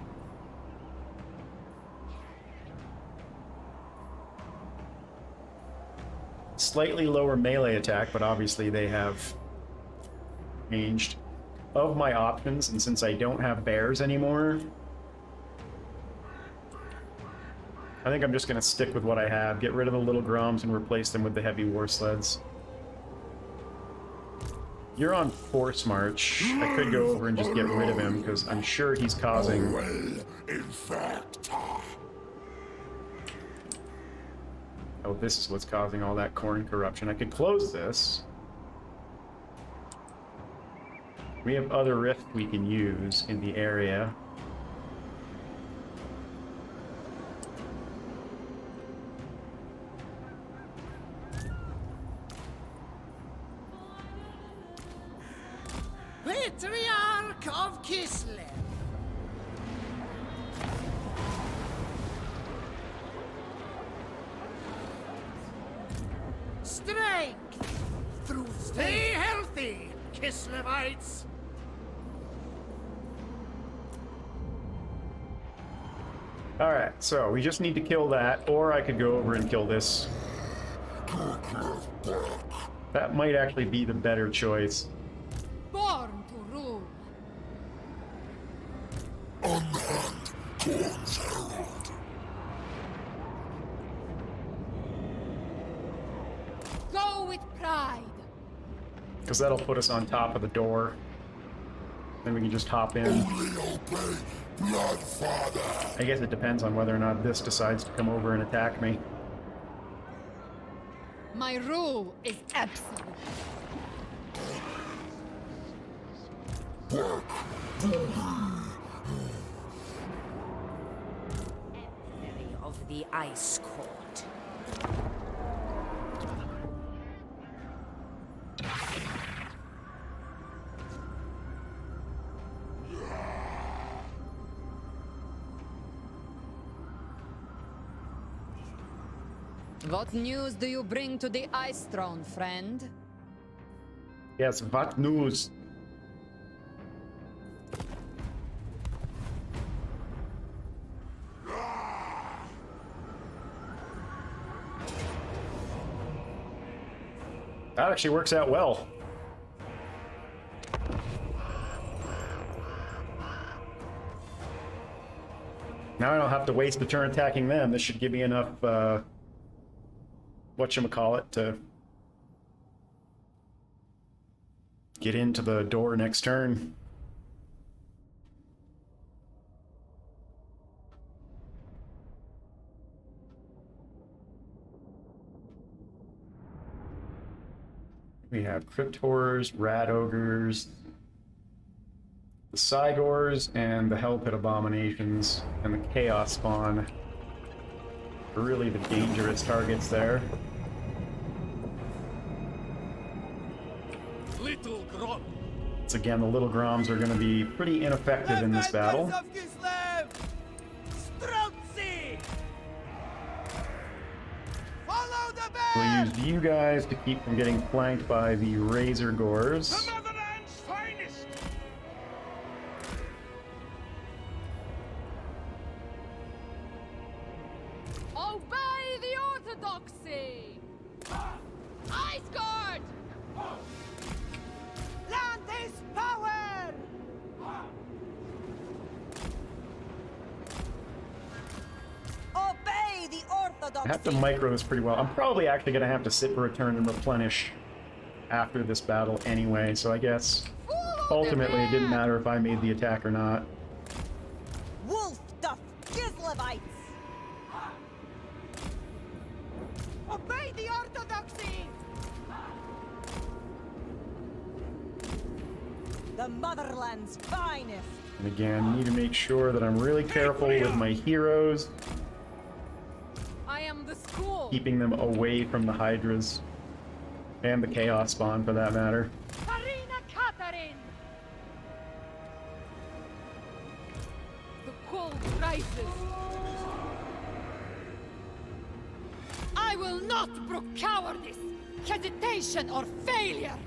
Slightly lower melee attack, but obviously they have changed. Of my options, and since I don't have bears anymore, I think I'm just going to stick with what I have. Get rid of the little Groms and replace them with the heavy war sleds. You're on Force March. I could go over and just get rid of him, because I'm sure he's causing... Oh, this is what's causing all that corn corruption. I could close this. We have other rift we can use in the area. Patriarch of Kislev. Strength through stay healthy, Kislevites. Alright, so we just need to kill that, or I could go over and kill this. That might actually be the better choice. Born to rule. Go with pride. Because that'll put us on top of the door. Then we can just hop in. I guess it depends on whether or not this decides to come over and attack me. My rule is absolute. Emissary of the Ice Court. What news do you bring to the Ice Throne, friend? Yes, what news? That actually works out well. Now I don't have to waste a turn attacking them. This should give me enough, whatchamacallit, to get into the door next turn. We have Crypt Horrors, Rat Ogres, the Cygors, and the Hell Pit Abominations, and the Chaos Spawn are really the dangerous targets there. Little Grom. So again, the Little Groms are going to be pretty ineffective in this battle. Of Kislev. Streltsy. Follow the We'll band. use you guys to keep from getting flanked by the Razor Gores. The motherland's finest. Obey the orthodoxy! Ice Guard! Land is power. Obey the I have to micro this pretty well. I'm probably actually going to have to sit for a turn and replenish after this battle anyway, so I guess ultimately it didn't matter if I made the attack or not. Wolf duff Kislevites! Obey the orthodoxy! The motherland's finest! And again, need to make sure that I'm really careful with my heroes, I am the school! keeping them away from the Hydras. And the Chaos Spawn, for that matter. Tzarina Katarin! The cold rises. I will not brook cowardice, hesitation, or failure.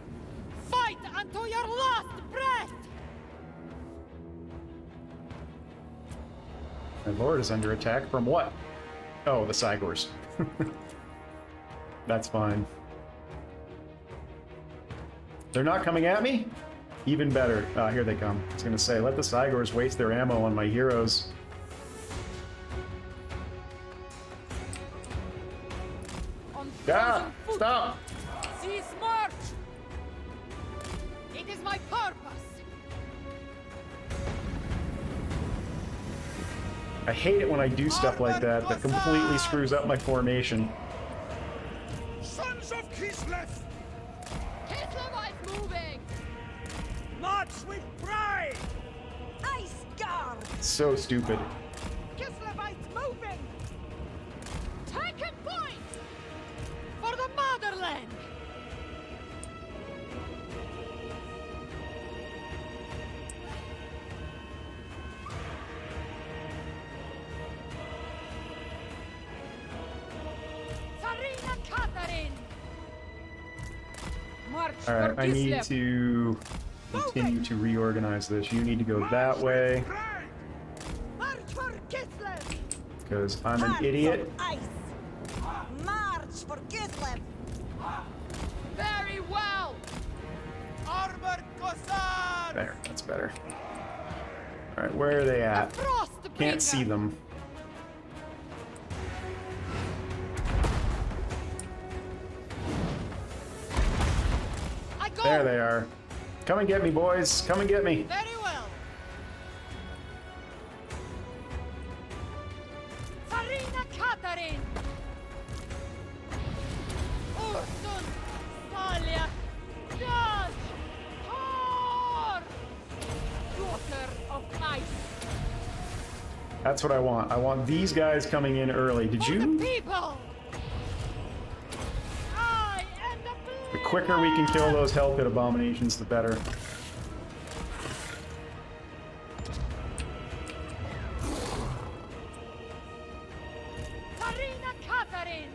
Fight until your last breath! My lord is under attack from what? Oh, the Cygors. That's fine. They're not coming at me? Even better. Ah, here they come. I was gonna say, let the Cygors waste their ammo on my heroes. On Ah! frozen foot, Stop! cease march! It is my purpose! I hate it when I do stuff like that that completely screws up my formation. Sons of Kislev! Kislevites moving! March with pride! Ice Guard! So stupid. Kislevites moving! Taking point! For the motherland! Tzarina Katarin! March Alright, for I need Kislev! to continue to reorganize this. You need to go that way, Pride! March for Kislev! because I'm Hands an idiot. of ice! March for Kislev! Very well! Armored Kossar! There, that's better. Alright, where are they at? Frost Can't see them. I go! There they are. Come and get me, boys. Come and get me. Very well! Tzarina Katarin! Ursun! Salia! Judge! Thor! Daughter of ice! That's what I want. I want these guys coming in early. Did For the you? people! I am the The quicker we can kill those Hell Pit abominations, the better. Tzarina Katarin!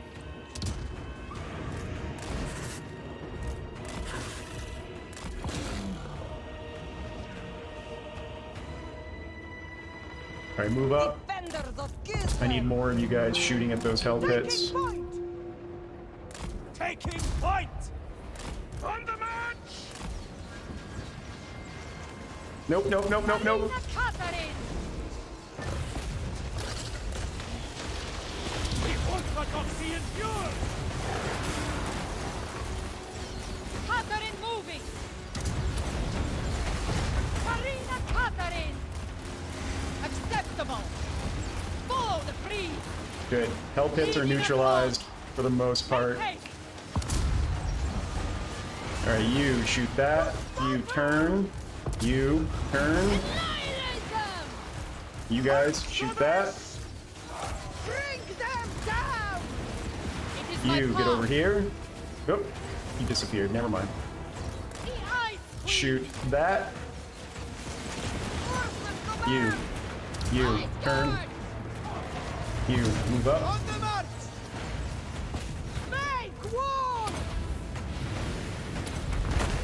Alright, move up. Defenders of Kislev! I need more of you guys shooting at those Hell Pits. Taking point! Taking point! On the march! Nope, nope, nope, nope, nope. Tzarina Katarin! The orthodoxy endures! Katarin moving! Tzarina Katarin! Acceptable! Follow the free! Good. Hell Pits are neutralized for the most part. Hey, Alright, you shoot that. You turn. You turn. annihilate them! You guys shoot that. Bring them down! It is my You get plan. over here. Oh, he disappeared. Never mind. The ice queen. Shoot that. Orphan You. command. You Ice turn. guard. You move up. On the march! Make war!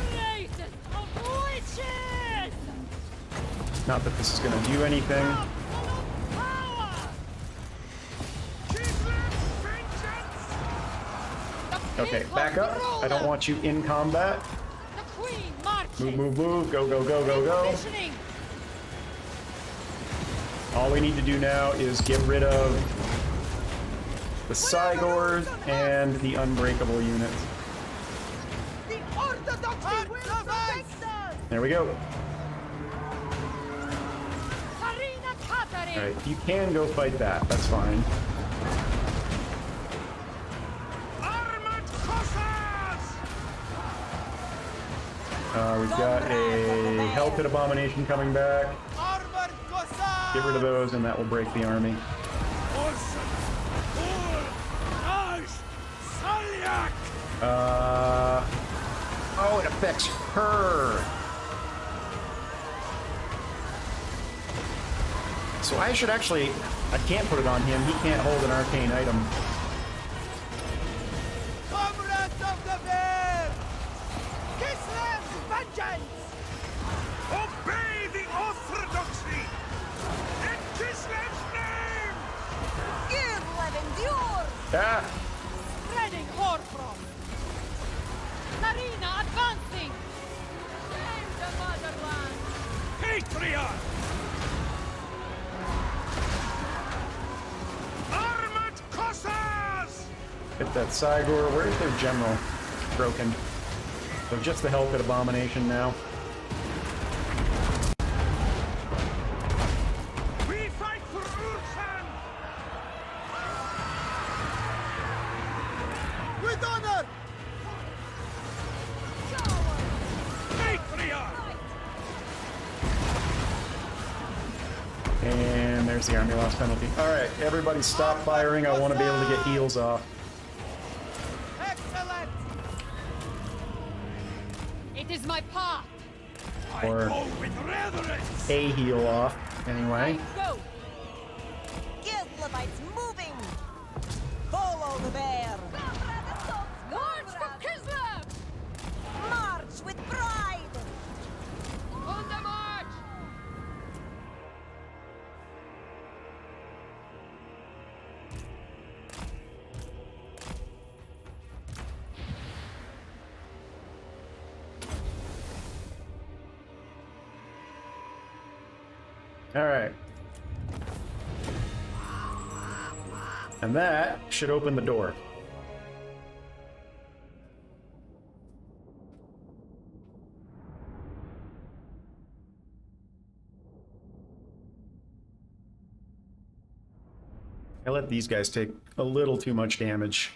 Greatest of witches! Not that this is going to do anything. Absolute power! Kislev vengeance! The Okay, people back up. I don't ruler. want you in combat. The queen marches. Move, move, move. Go, go, go, go, go. Positioning. All we need to do now is get rid of the Cygors, and the Unbreakable units. The Orthodoxy will protect us! There we go. Tzarina Katarin! Alright, you can go fight that. That's fine. Armored Cossacks! We've got a Hell Pit Abomination coming back. Armored Cossacks! Get rid of those, and that will break the army. Orson! Ur! Raj! Salyak! Oh, it affects her. So I should actually... I can't put it on him. He can't hold an arcane item. Comrades of the Bear! Kislev's vengeance! Obey the Orthodoxy! In Kislev's name! Kislev endures! Ah! Spreading Horfrost! Tzarina advancing! Save the motherland! Patriot! Armored Cossacks! Hit that Cygor. Where's their general? Broken. So just the Hell Pit Abomination now. We fight for Ursan! With honor! Patriot! And there's the army loss penalty. Alright, everybody stop firing. I want to be able to get heals off. Excellent! It is my path! Or I go with reverence! a heal off, anyway. Go! Kislevites moving! Follow the bear! March for Kislev! March with pride! On the march! Alright. And that should open the door. I let these guys take a little too much damage.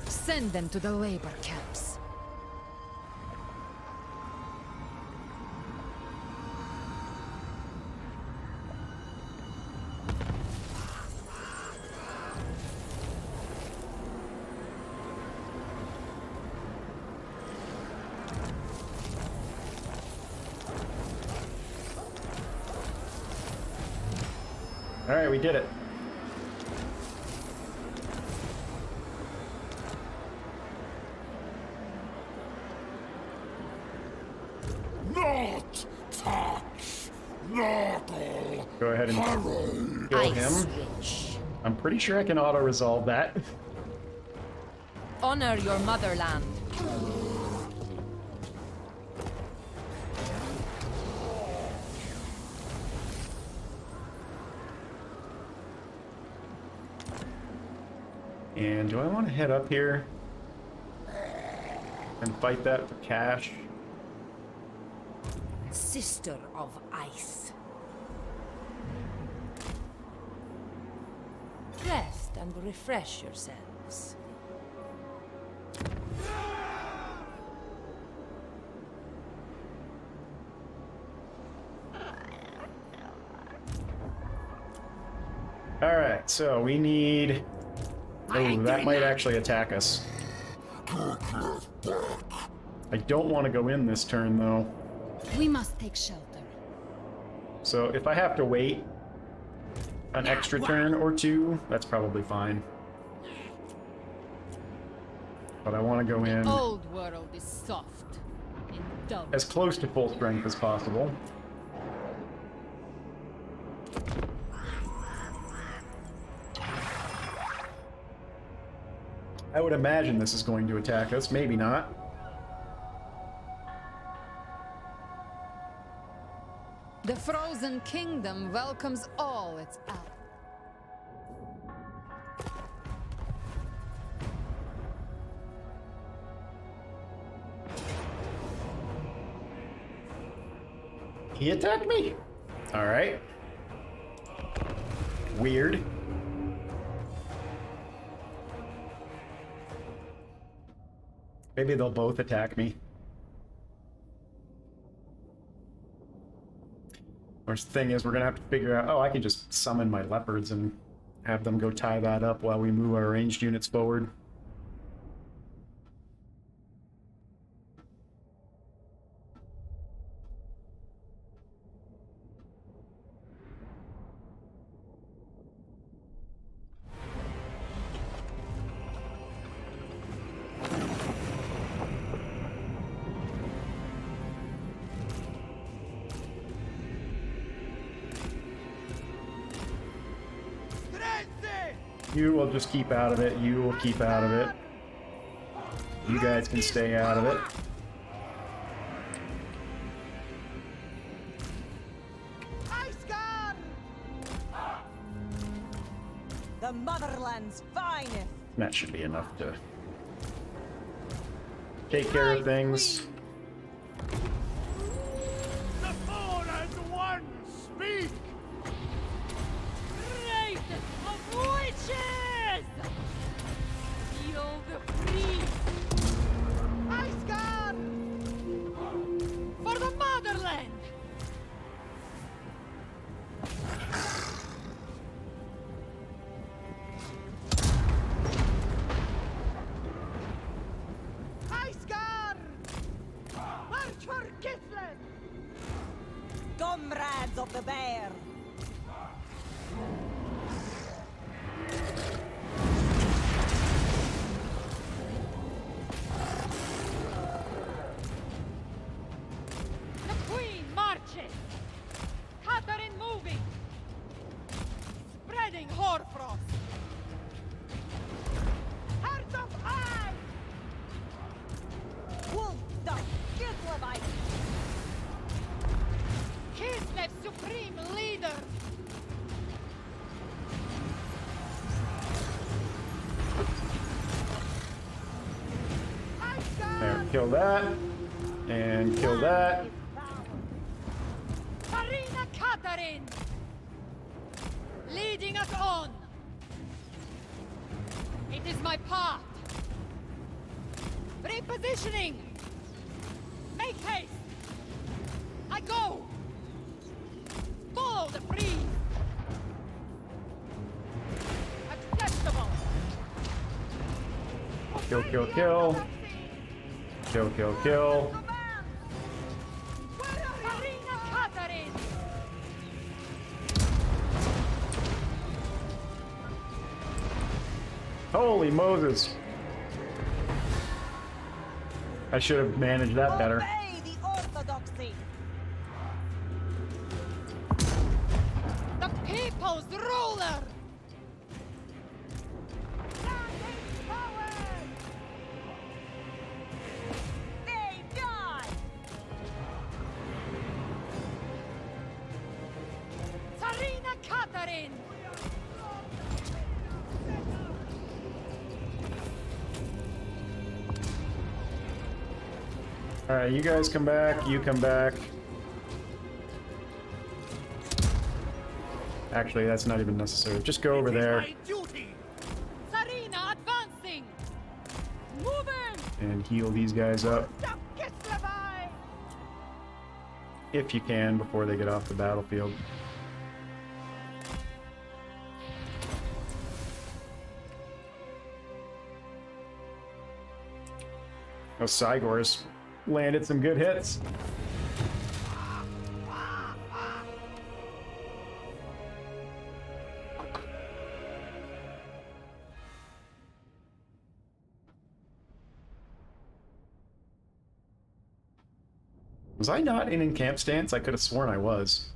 Send them to the labor camps. All right, we did it. Not touch! Not all! Go ahead and kill him. Switch. I'm pretty sure I can auto-resolve that. Honor your motherland. And do I want to head up here and fight that for cash? Sister of Ice. Rest and refresh yourselves. Alright, so we need... Oh, that might actually attack us. I don't want to go in this turn, though. We must take shelter. So if I have to wait, an extra turn or two, that's probably fine. But I want to go in Old world is soft and dumb. as close to full strength as possible. I would imagine this is going to attack us, maybe not. The Frozen Kingdom welcomes all its allies. He attacked me? Alright. Weird. Maybe they'll both attack me. Worst thing is we're gonna have to figure out... Oh, I can just summon my leopards and have them go tie that up while we move our ranged units forward. You will just keep out of it. You will keep out of it. You guys can stay out of it. The motherland's finest. That should be enough to take care of things. The four and one speak! Greatest of witches! Heal the priest! Iceguard! For the motherland! Iceguard! March for Kislev! Comrades of the bear! The queen marches! Katarin moving! Spreading hoarfrost! Heart of Ice! Wolf Dog! Kislevite! Kislev supreme leader! There, kill that. And kill that. Tzarina Katarin! Leading us on! It is my path! Repositioning! Make haste! I go! Follow the priest! Acceptable! Kill, kill, kill. Kill, kill, kill. Tzarina Katarin! Holy Moses. I should have managed that better. Obey the orthodoxy! The people's ruler! They die! Tzarina Katarin! Alright, you guys come back, you come back. Actually, that's not even necessary. Just go over there My duty! Tzarina advancing! Moving! and heal these guys up Stop Kislevite! if you can before they get off the battlefield. Oh, Cygor's landed some good hits. Was I not in camp stance? I could have sworn I was.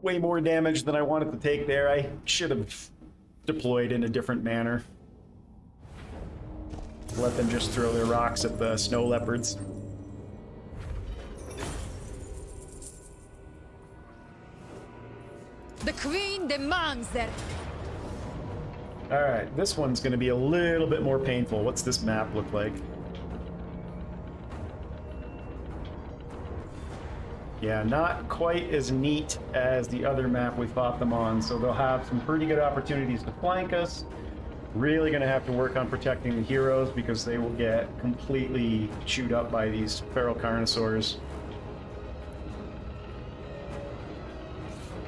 Way more damage than I wanted to take there. I should have deployed in a different manner. Let them just throw their rocks at the snow leopards. The Queen demands that. Alright, this one's going to be a little bit more painful. What's this map look like? Yeah, not quite as neat as the other map we fought them on, so they'll have some pretty good opportunities to flank us. Really going to have to work on protecting the heroes because they will get completely chewed up by these feral carnosaurs.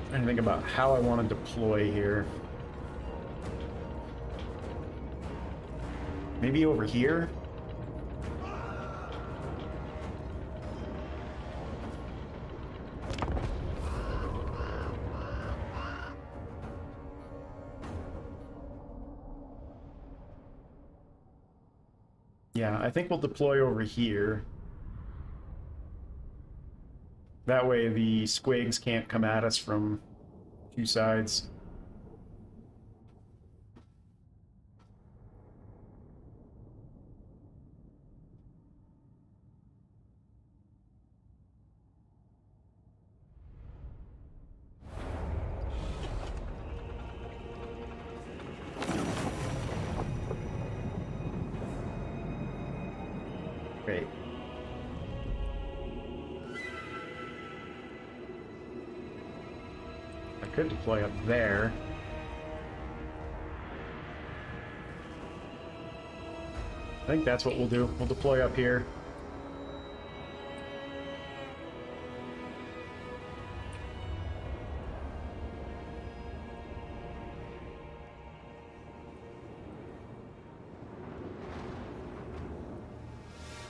Trying to think about how I want to deploy here. Maybe over here? Yeah, I think we'll deploy over here. That way the squigs can't come at us from two sides. Great. I could deploy up there. I think that's what we'll do. We'll deploy up here.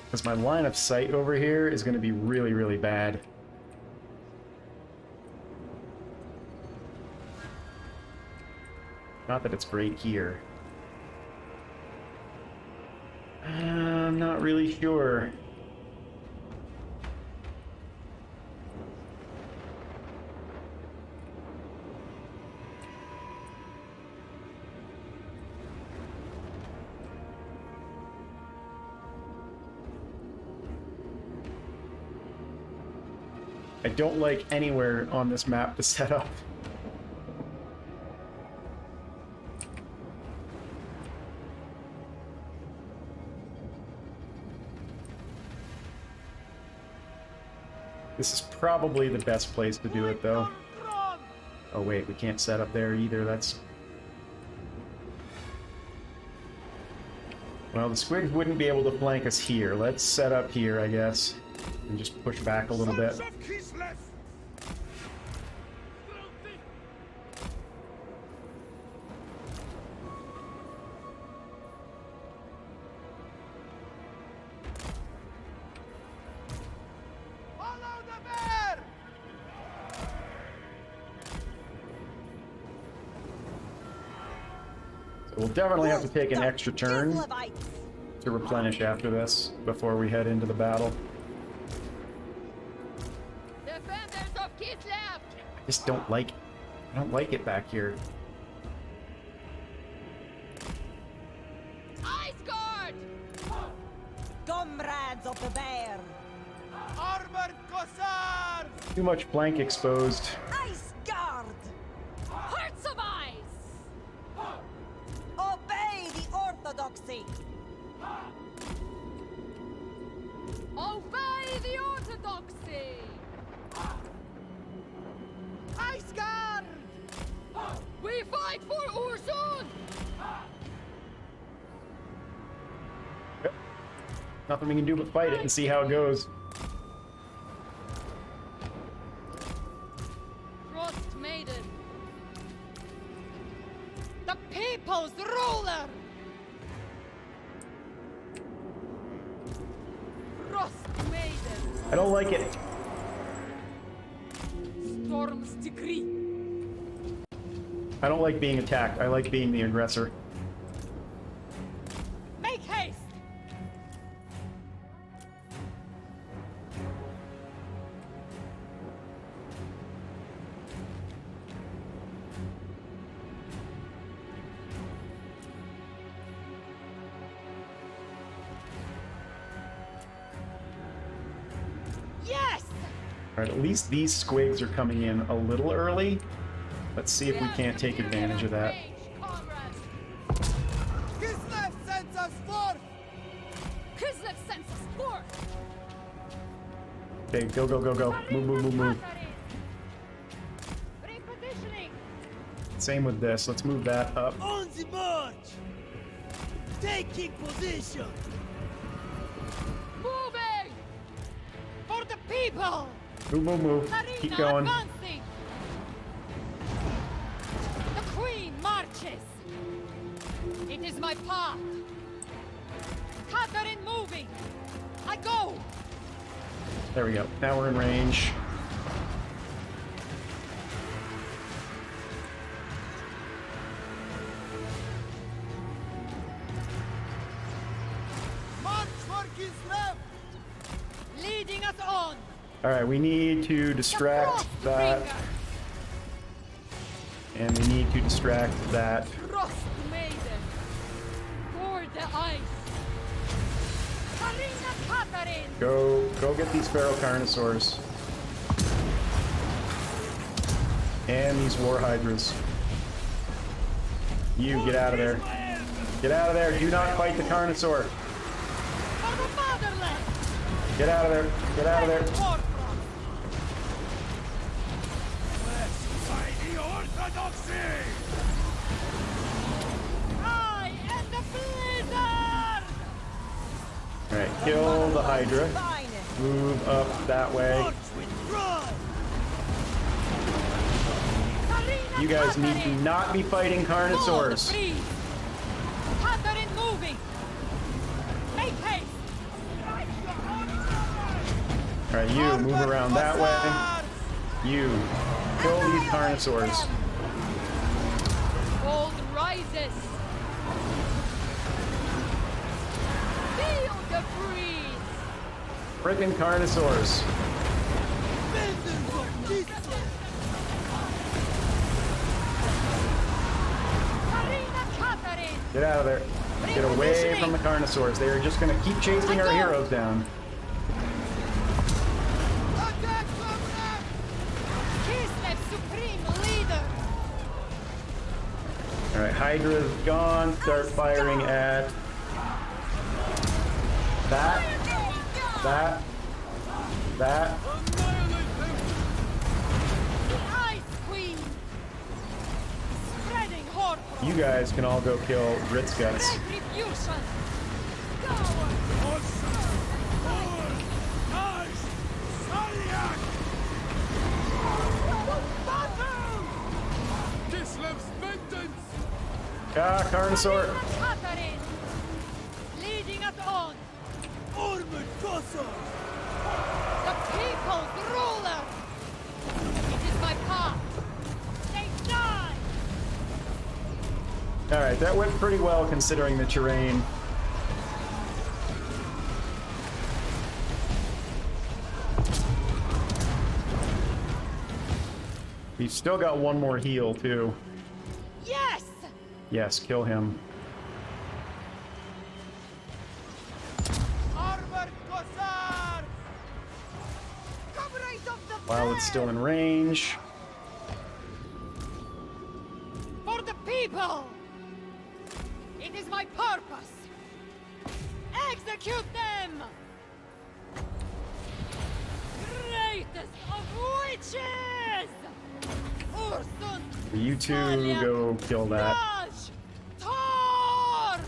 Because my line of sight over here is going to be really, really bad. Not that it's great here. I'm not really sure. I don't like anywhere on this map to set up. This is probably the best place to do it, though. Oh wait, we can't set up there either, that's... Well, the squigs wouldn't be able to flank us here. Let's set up here, I guess. And just push back a little bit. So we'll definitely have to take an extra turn to replenish after this before we head into the battle. Defenders of Kislev! I just don't like it back here. Ice Guard! Comrades of the bear! Armored Cossars! Too much flank exposed. Ice Guard! Hearts of Ice! Obey the orthodoxy! Obey the orthodoxy! Ice Guard! We fight for Urzun! Yep. Nothing we can do but fight it and see how it goes. Frost Maiden! people's ruler! Frost Maiden! I don't like it. Storm's decree! I don't like being attacked. I like being the aggressor. Make haste! Yes! Alright, at least these squigs are coming in a little early. Let's see if we can't take advantage of that. Kislev sends us forth! Kislev sends us forth! Okay, go, go, go, go. Move, move, move, move. Repositioning! Same with this. Let's move that up. On the march! Taking position! Moving! For the people! Move, move, move. Keep Tzarina going. advancing! The queen marches! It is my path! Katarin moving! I go! There we go. Now we're in range. March for Kislev! Leading us on! Alright, we need to distract that, Frostbringer! and we need to distract that. Frost Maiden! For the ice! Tzarina Katarin! Go get these Pharaoh Carnosaurs. And these War Hydras. You, get out of there. Get out of there. Do not fight the Carnosaur. For the motherland! Get out of there. Get out of there. Warfront! By the Orthodoxy! I am the blizzard! Alright, kill the Hydra. Fine. Move up that way. March with pride! Tzarina You guys need to Katarin! not be fighting Carnosaurs. Freeze! Katarin moving! Make haste! Alright, you move around that way. You kill these Carnosaurs. Gold rises! Feel the breeze! Frickin' Carnosaurs. Vengeance of Kislev! Tzarina Katarin! Get out of there. Get away from the Carnosaurs. They are just gonna keep chasing our heroes down. Attack comrade! Kislev supreme leader! Alright, Hydra's gone. Start firing at that, that, that. The Ice Queen! Spreading horror! You guys can all go kill Ritz Guts. Retribution! Coward! Kislev's vengeance! Ah, Carnosaur. Katarin! Leading us on! Armored Cossacks! The people's ruler! It is my path! They die! Alright, that went pretty well considering the terrain. We've still got one more heal, too. Yes! Yes, kill him. Armored Cossacks! Comrades of the While it's still in range. For the people! It is my purpose! Execute them! Greatest of witches! Ursun! You two go kill that. Raj! Thor!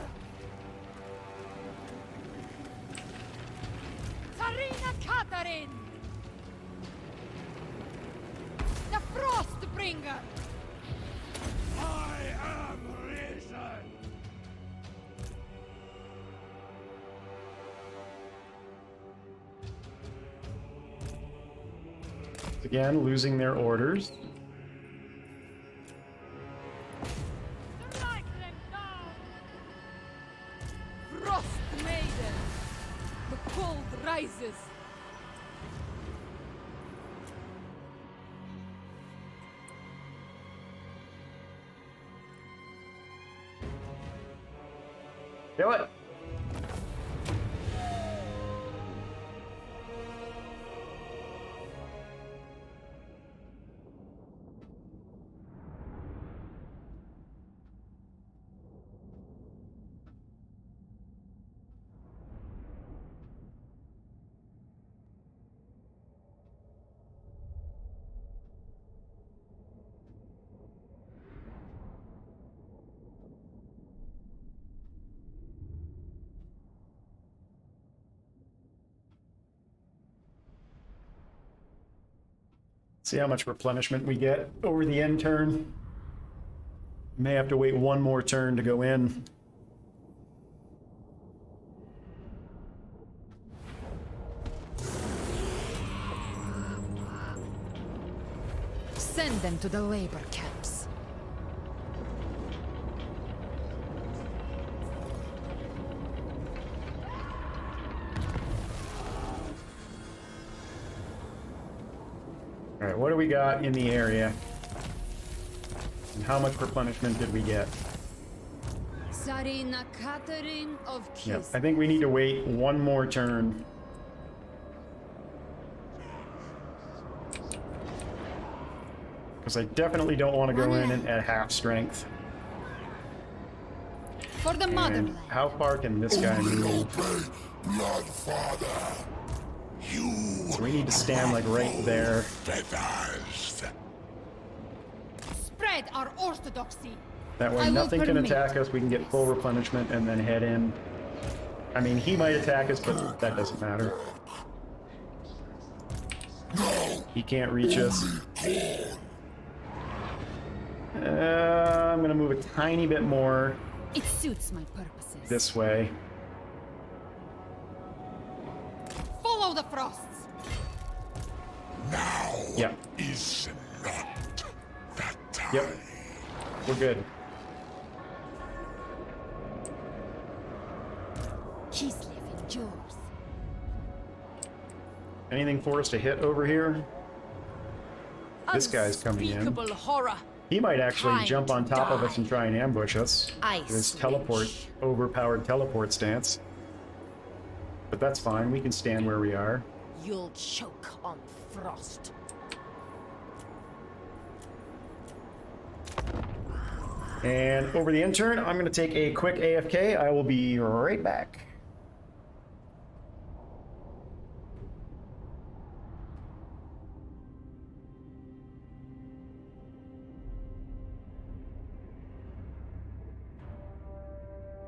Tzarina Katarin! The Frostbringer! I am risen! again, losing their orders. Strike them down! Frost Maiden! The cold rises! Do it! See how much replenishment we get over the end turn. May have to wait one more turn to go in. Send them to the labor camps. All right, what do we got in the area? And how much replenishment did we get? Tzarina Katarin of Yep, Kislev. I think we need to wait one more turn. Because I definitely don't want to go in and at half strength. For the And motherland. how far can this guy move? Bloodfather, you So we need to stand like right there. feathers. Spread our orthodoxy! That I way will nothing can permit attack us. We can get full replenishment and then head in. I mean, he might attack us, but that doesn't matter. He can't reach us. I'm gonna move a tiny bit more It suits my purposes. this way. Follow the frosts! Now Yep, is not that time. yep. We're good. Kislev endures. Anything for us to hit over here? This guy's coming in. Unspeakable horror! He might actually Time jump on to top of us die. and try and ambush us. Ice His teleport, Witch. overpowered teleport stance. But that's fine, we can stand where we are. You'll choke on frost. And over the end turn, I'm going to take a quick AFK. I will be right back.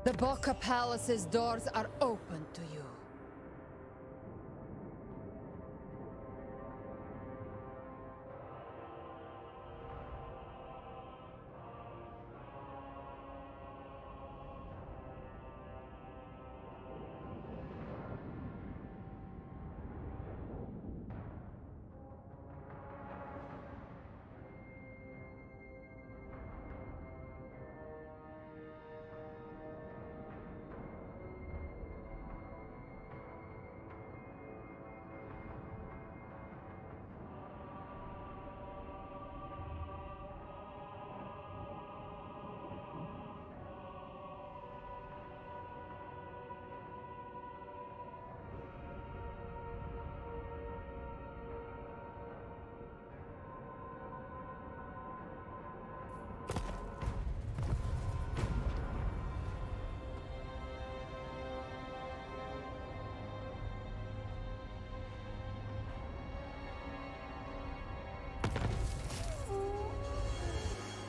The Boca Palace's doors are open to you.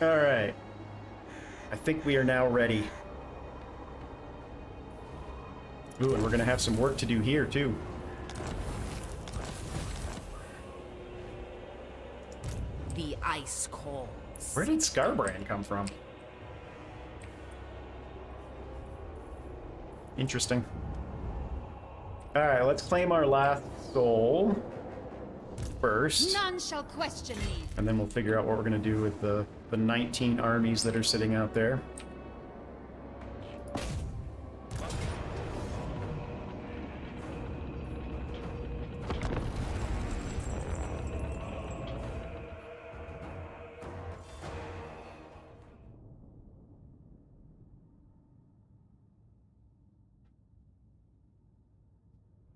All right. I think we are now ready. Ooh, and we're going to have some work to do here, too. The ice calls. Where did Scarbrand come from? Interesting. All right, let's claim our last soul. first. None shall question me. And then we'll figure out what we're going to do with the 19 armies that are sitting out there.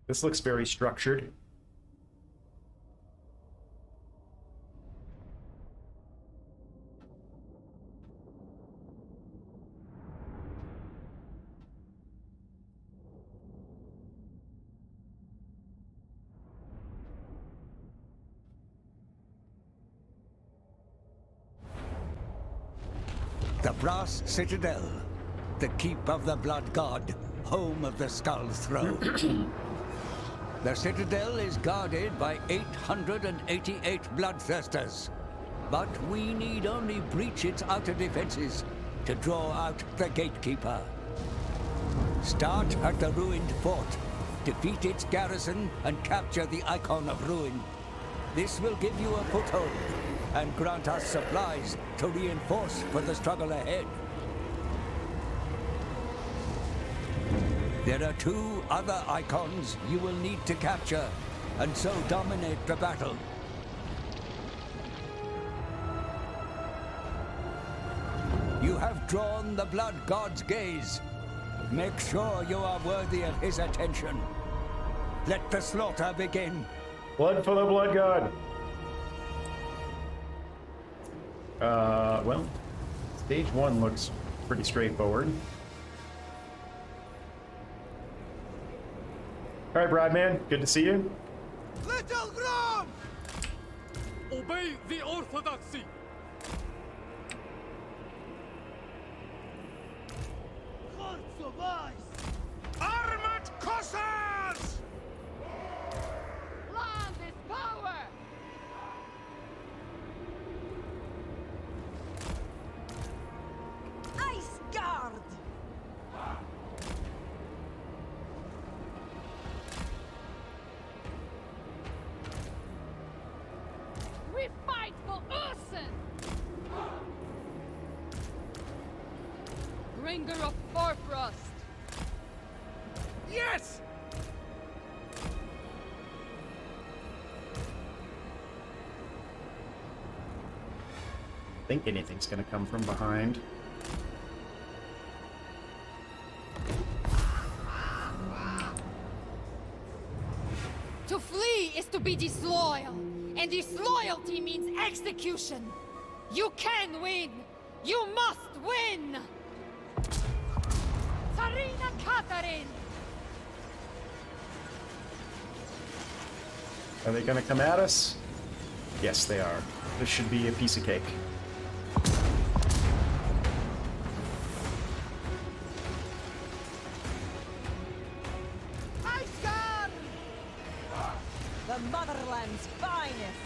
This looks very structured. The Brass Citadel, the keep of the Blood God, home of the Skull's throne. The Citadel is guarded by 888 bloodthirsters, but we need only breach its outer defenses to draw out the Gatekeeper. Start at the ruined fort, defeat its garrison, and capture the Icon of Ruin. This will give you a foothold and grant us supplies to reinforce for the struggle ahead. There are 2 other icons you will need to capture, and so dominate the battle. You have drawn the Blood God's gaze. Make sure you are worthy of his attention. Let the slaughter begin. Blood for the Blood God! Well, stage 1 looks pretty straightforward. All right, Bradman, good to see you. Little Grom! Obey the orthodoxy! Hearts of ice! Armored Cossacks! Land is power! Ice Guard! We fight for Ursen! Bringer of Farfrost! Yes! Think anything's gonna come from behind. To flee is to be disloyal, and disloyalty means execution. You can win! You must win! Tzarina Katarin! Are they gonna come at us? Yes, they are. This should be a piece of cake. Ice Guard! The motherland's finest!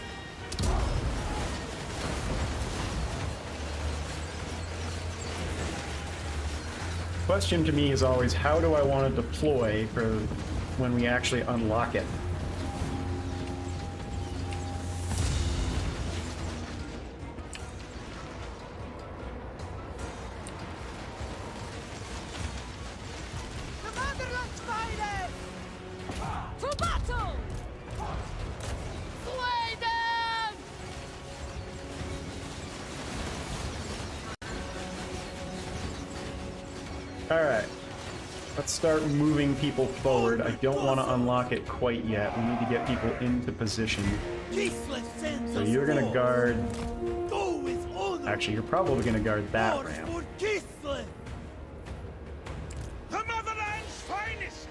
Question to me is always, how do I want to deploy for when we actually unlock it? The motherland's finest! To battle! Slay them! Alright. Let's start moving people forward. I don't want to unlock it quite yet. We need to get people into position. So you're going to guard... Go with honor! Actually, you're probably going to guard that March ramp. for Kislev! The motherland's finest!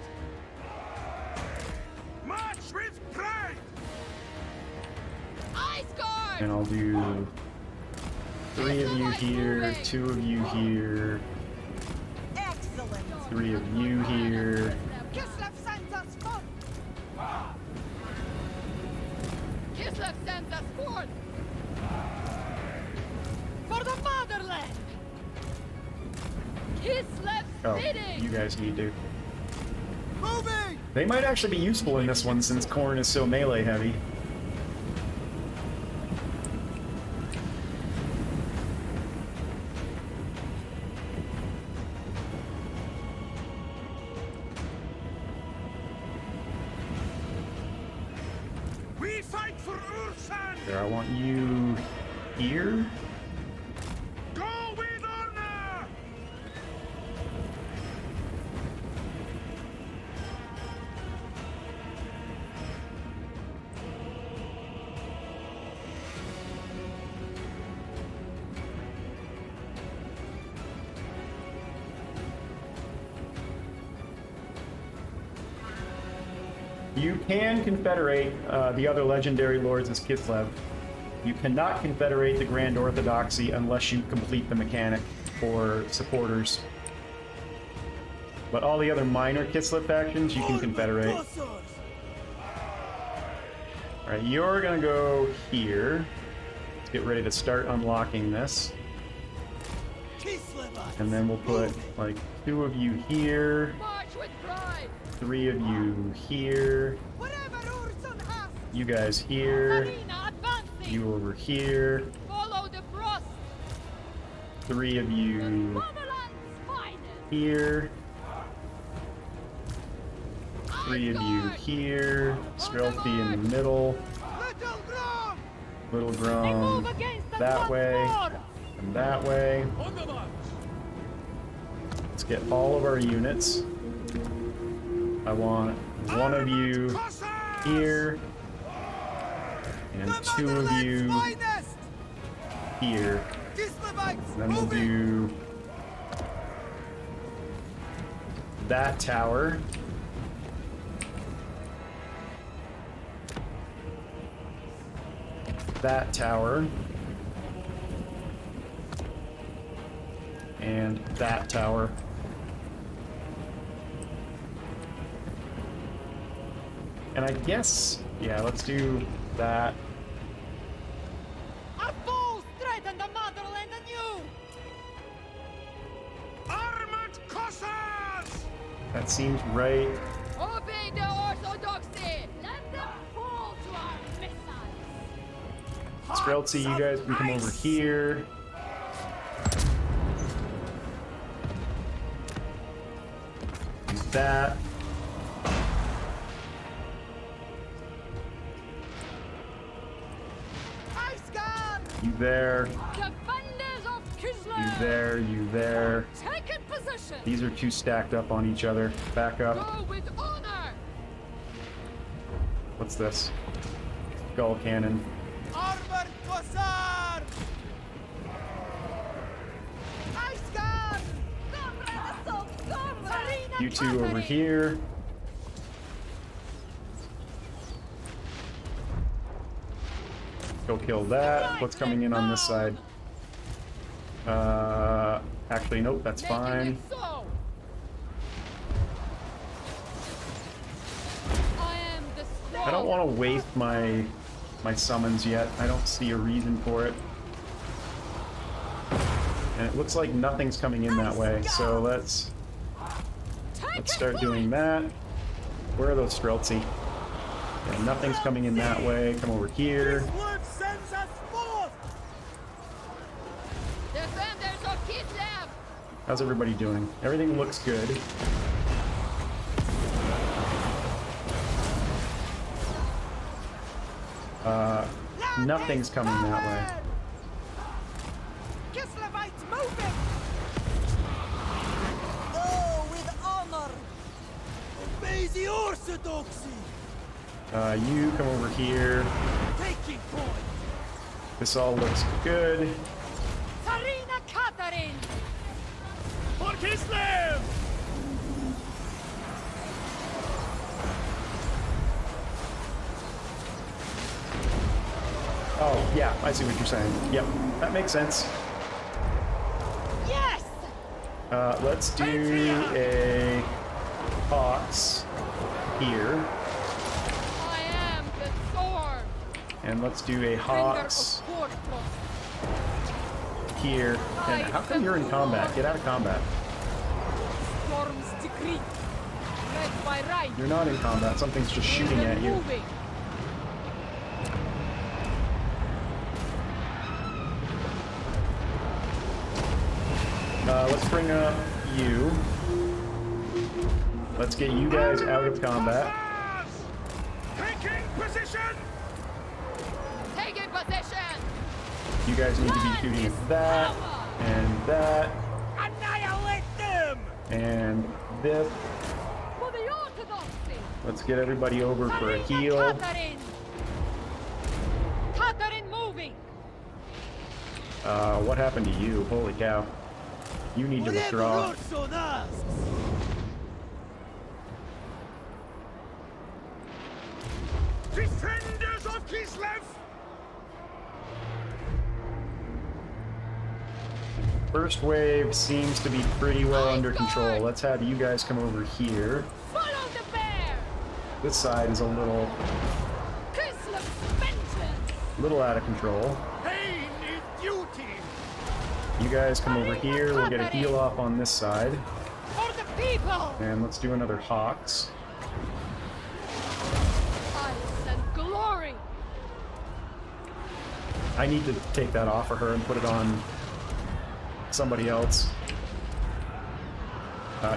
March with pride! Ice Guard! And I'll do 3 of you here, 2 of you here, Excellent! 3 of you here. Kislev sends us forth! Kislev sends us forth! For the motherland! Kislev's Oh, bidding! you guys need to. Moving! They might actually be useful in this one since Khorne is so melee heavy. for Ursan! There, I want you here. Go with honor! You can confederate the other legendary lords as Kislev. You cannot confederate the Grand Orthodoxy unless you complete the mechanic for supporters. But all the other minor Kislev factions you can confederate. Alright, you're gonna go here. Let's get ready to start unlocking this. And then we'll put like 2 of you here. March with pride. 3 of you here. Whatever Urson has. You guys here. Tzarina advancing. You over here. Follow the frost. 3 of you Motherland's finest. here. 3 of you here. Strelthy in the middle. Little Grom! Little They Grom move against them that once way. more. And that way. On the march! Let's get all of our units. I want 1 of you Cossacks! here. And 2 of you Finest! here. Kislevites, And then we'll do that tower. That tower. And that tower. And I guess, yeah, let's do that. Our foes threaten the motherland anew. Armored Cossacks! That seems right. Obey the orthodoxy. Let them fall to our missiles. Streltsy, you guys can come over here. Do that. Ice gun. You there. Defenders of You Kislev. there. You there. Take in position. These are 2 stacked up on each other. Back up. Go with honor. What's this? Skull cannon. Armored Cossar! Ice gun. Comrade assault. Comrade. Tzarina You 2 over Katarin. here. Go kill that. What's coming in on this side? Actually, nope, that's Making fine. it so. I am the strong. I don't want to waste my summons yet. I don't see a reason for it. And it looks like nothing's coming in that way. So let's start doing that. Where are those Streltsy? Yeah, nothing's coming in that way. Come over here. Kislev sends us forth! Defenders of Kislev. How's everybody doing? Everything looks good. Nothing's coming that way. Kislevites moving. Go with honor. Obey the orthodoxy! You come over here. Taking point! This all looks good. Tzarina Katarin. For Kislev! Oh, yeah, I see what you're saying. Yep, that makes sense. Yes. Let's do a Hawks here. I am the sword. And let's do a Bringer Hawks of Portos. here. And how come you're in combat? Get out of combat. Storm's decree. Led by right. You're not in combat. Something's just shooting at you. Moving. Let's bring up you. Let's get you guys out of combat. Cossacks! Taking position! position! You guys need to be shooting at that, and that, Annihilate them! and this. For the orthodoxy! Let's get everybody over for a Tzarina heal. Katarin! Katarin moving! What happened to you? Holy cow. You need to Whatever withdraw. Urson asks. Defenders of Kislev! First wave seems to be pretty well under control. Let's have you guys come over here. Follow the bear! This side is a little Kislev's vengeance! out of control. Pain is duty! You guys come over here. We'll get a heal off on this side. For the people! And let's do another Hawks. Ice and glory! I need to take that off of her and put it on somebody else.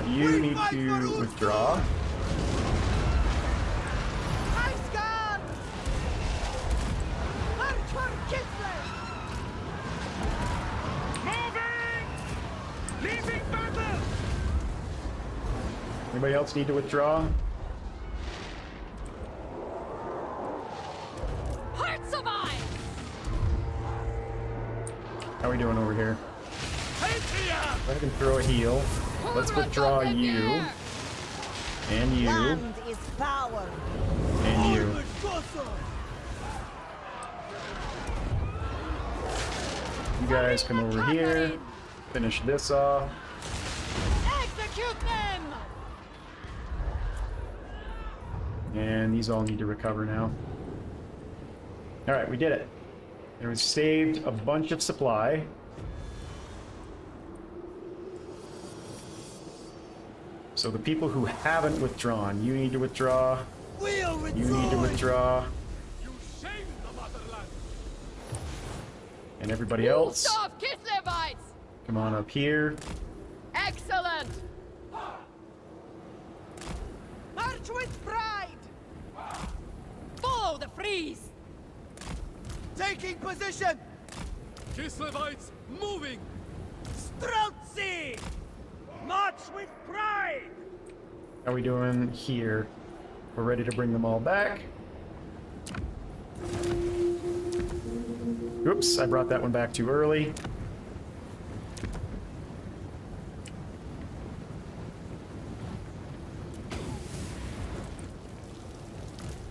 You need to withdraw. Ice Guard! March for Kislev! Moving! Leaving battle! Anybody else need to withdraw? Hearts of ice! How are we doing over here? Patriot! I can throw a heal. Let's withdraw you. And you. Land is power. And you. Armored Kossar! You guys come over here. Finish this off. Execute them! And these all need to recover now. Alright, we did it. And we saved a bunch of supply. So the people who haven't withdrawn, you need to withdraw. We'll You need to withdraw. You shame the motherland! And everybody else, Stop, Kislevites! come on up here. Excellent! March with pride! Follow the freeze! Taking position! Kislevites moving! Streltsy! March with pride! How are we doing here? We're ready to bring them all back. Oops, I brought that one back too early.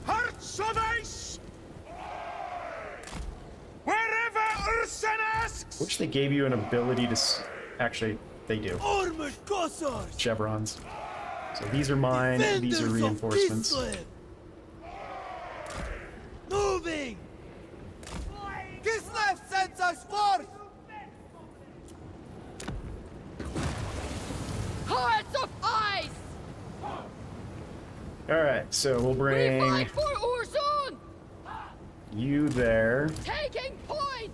Hearts of ice! Wherever Urson asks! Which they gave you an ability to actually, they do. Armored Kossars! Chevrons. So these are mine, these are Defenders of reinforcements. Kislev! Moving! Kislev sends us forth! Hearts of ice! Alright, so we'll We bring fight for Ursun! you there. Taking point!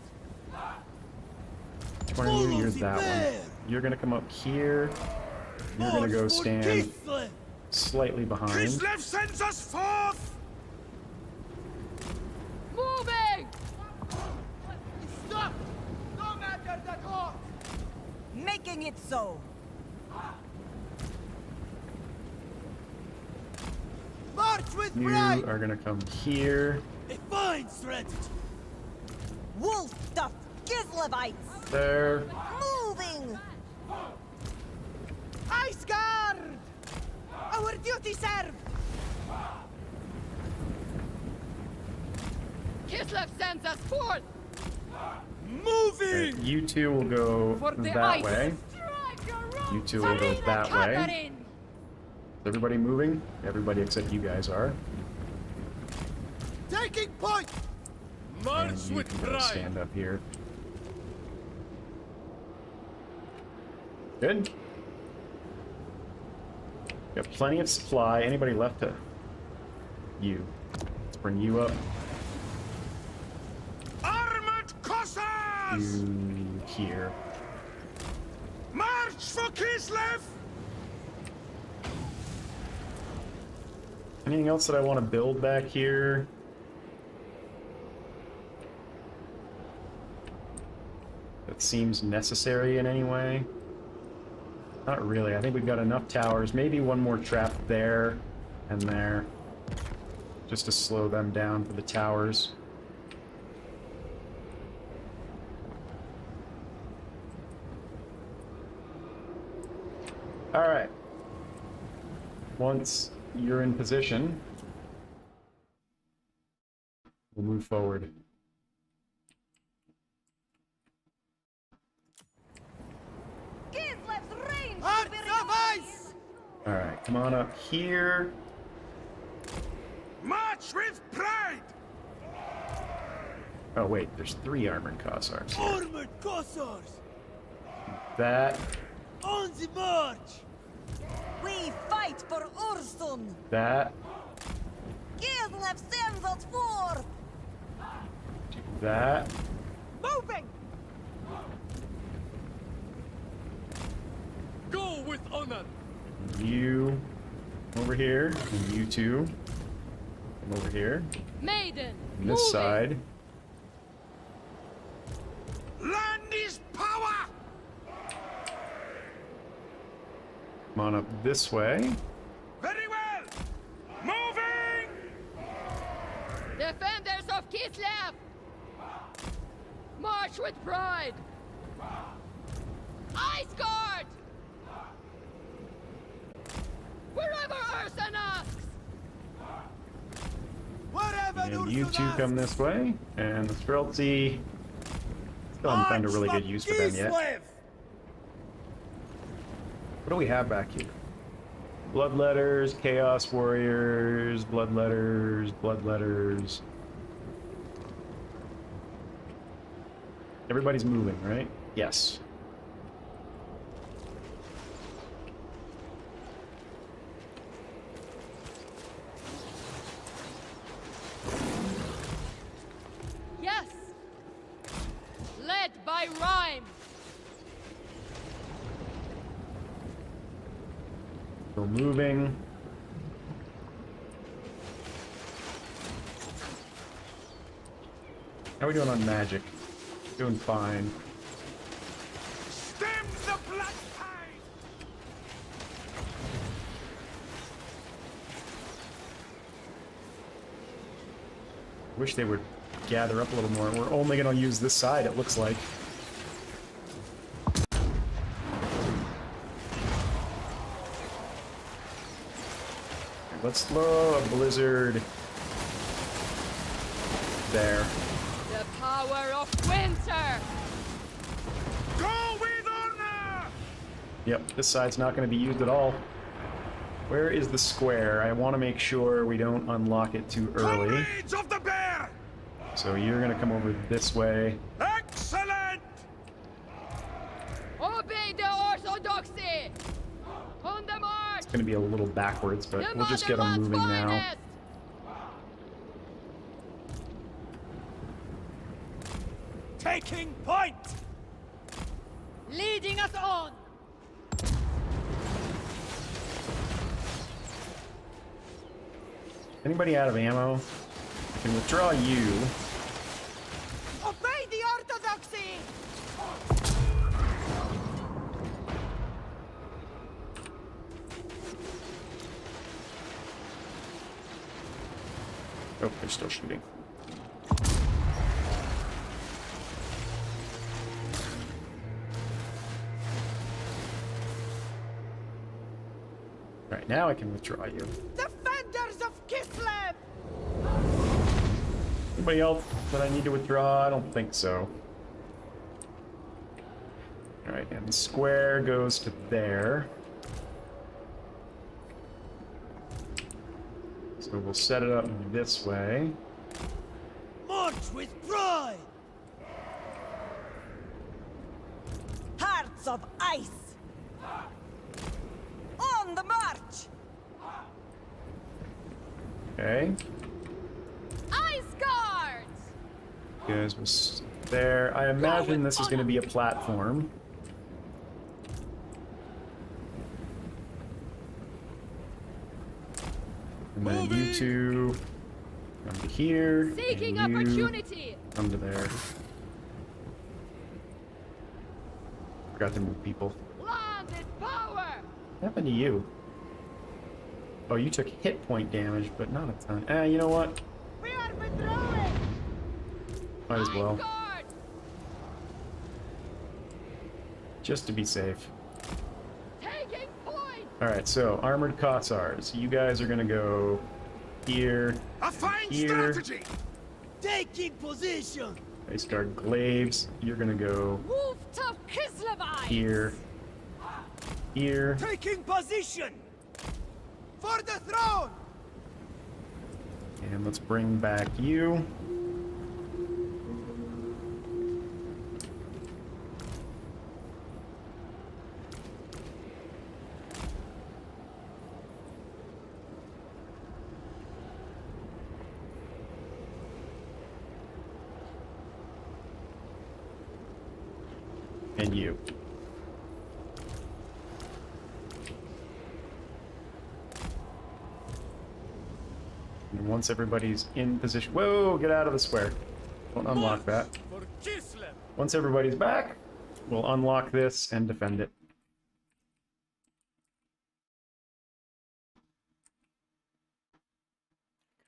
Where are you? You're Follow the that bear. one. You're gonna come up here. You're gonna go March for stand Kislev! slightly behind. Kislev sends us forth! Moving! Stop! No matter the cost! Making it so. March with You pride! are gonna come here. A fine strategy! Wolf stuffed Kislevites! There. Moving! Ice Guard! Our duty served! Kislev sends us forth! Moving! You two will go For the that ice. way. You two will go Tzarina that way. Katarin! Is everybody moving? Everybody except you guys are. Taking point! And March you with can go pride! stand up here. Good. Got plenty of supply. Anybody left to... You. Let's bring you up. Armored Kossars! You here. March for Kislev! Anything else that I want to build back here? seems necessary in any way. Not really. I think we've got enough towers. Maybe one more trap there and there. Just to slow them down for the towers. Alright. Once you're in position, we'll move forward. Kislev's range Hearts will be of ice! Alright, come on up here. March with pride! Oh wait, there's 3 armored Cossars here. Armored Cossars! That, On the march! We fight for Ursun! that, Kislev sends us forth! that. Moving! Go with honor! You over here, and you two. Come over here. Maiden, On this side. Land is power! Come on up this way. Very well! Moving! defenders of Kislev! March with pride! Ice Guard! Wherever Ursa asks! Whatever And you two Ursun come this way. And the Streltsy. Still haven't found a really good use for them yet. What do we have back here? Bloodletters, Chaos Warriors, Bloodletters, Bloodletters. Everybody's moving, right? Yes. Yes! Led by Rhyme! Still moving. How are we doing on magic? Doing fine. Stem the black tide! Wish they would gather up a little more. We're only going to use this side, it looks like. Let's throw a blizzard there. The power of winter! Go with honor! Yep, this side's not going to be used at all. Where is the square? I want to make sure we don't unlock it too early. Comrades of the bear! So you're going to come over this way. Excellent! Obey the orthodoxy! On the march! It's going to be a little backwards, but The we'll just get them moving now. finest! Taking point! Leading us on! Anybody out of ammo? Can withdraw you. Obey the orthodoxy! Oh, they're still shooting. Alright, now I can withdraw you. Defenders of Kislev! Anybody else that I need to withdraw? I don't think so. Alright, and the square goes to there. So we'll set it up this way. March with pride! Hearts of ice! On the march! Okay. Ice Guards! You guys was there. I imagine this is going to be a platform. And then you two come to here. Seeking and you opportunity! come to there. forgot to move people. Land is power! What happened to you? Oh, you took hit point damage, but not a ton. You know what? We are withdrawing! Might as well. Guard! Just to be safe. Taking point! Alright, so armored Kotsars. You guys are gonna go here. A fine Here. strategy! Taking position! They start glaives. You're gonna go Move to Kislevites! here. Here. Taking position! For the throne! And let's bring back you. And you. And once everybody's in position... Whoa! Get out of the square. Don't unlock that. For Kislev! Once everybody's back, we'll unlock this and defend it.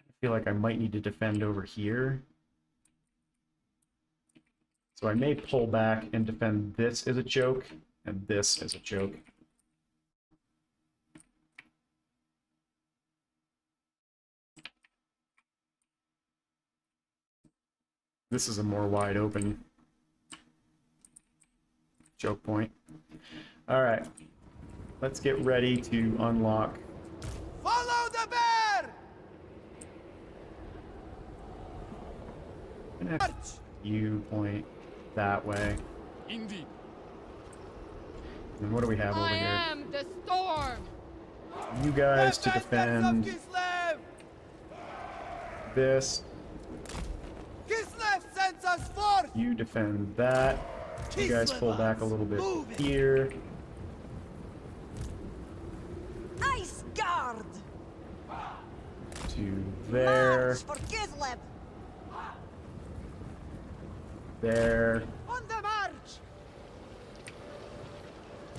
I feel like I might need to defend over here. So I may pull back and defend this as a choke, and this as a choke. This is a more wide open choke point. Alright, let's get ready to unlock. Follow the bear! Connect you point that way. Indeed. And what do we have over I here? am the storm! You guys to Defenders of defend Kislev! this. Kislev sends us forth! You defend that. You guys pull back a little bit here. Ice Guard! To there. March for Kislev! There. On the march!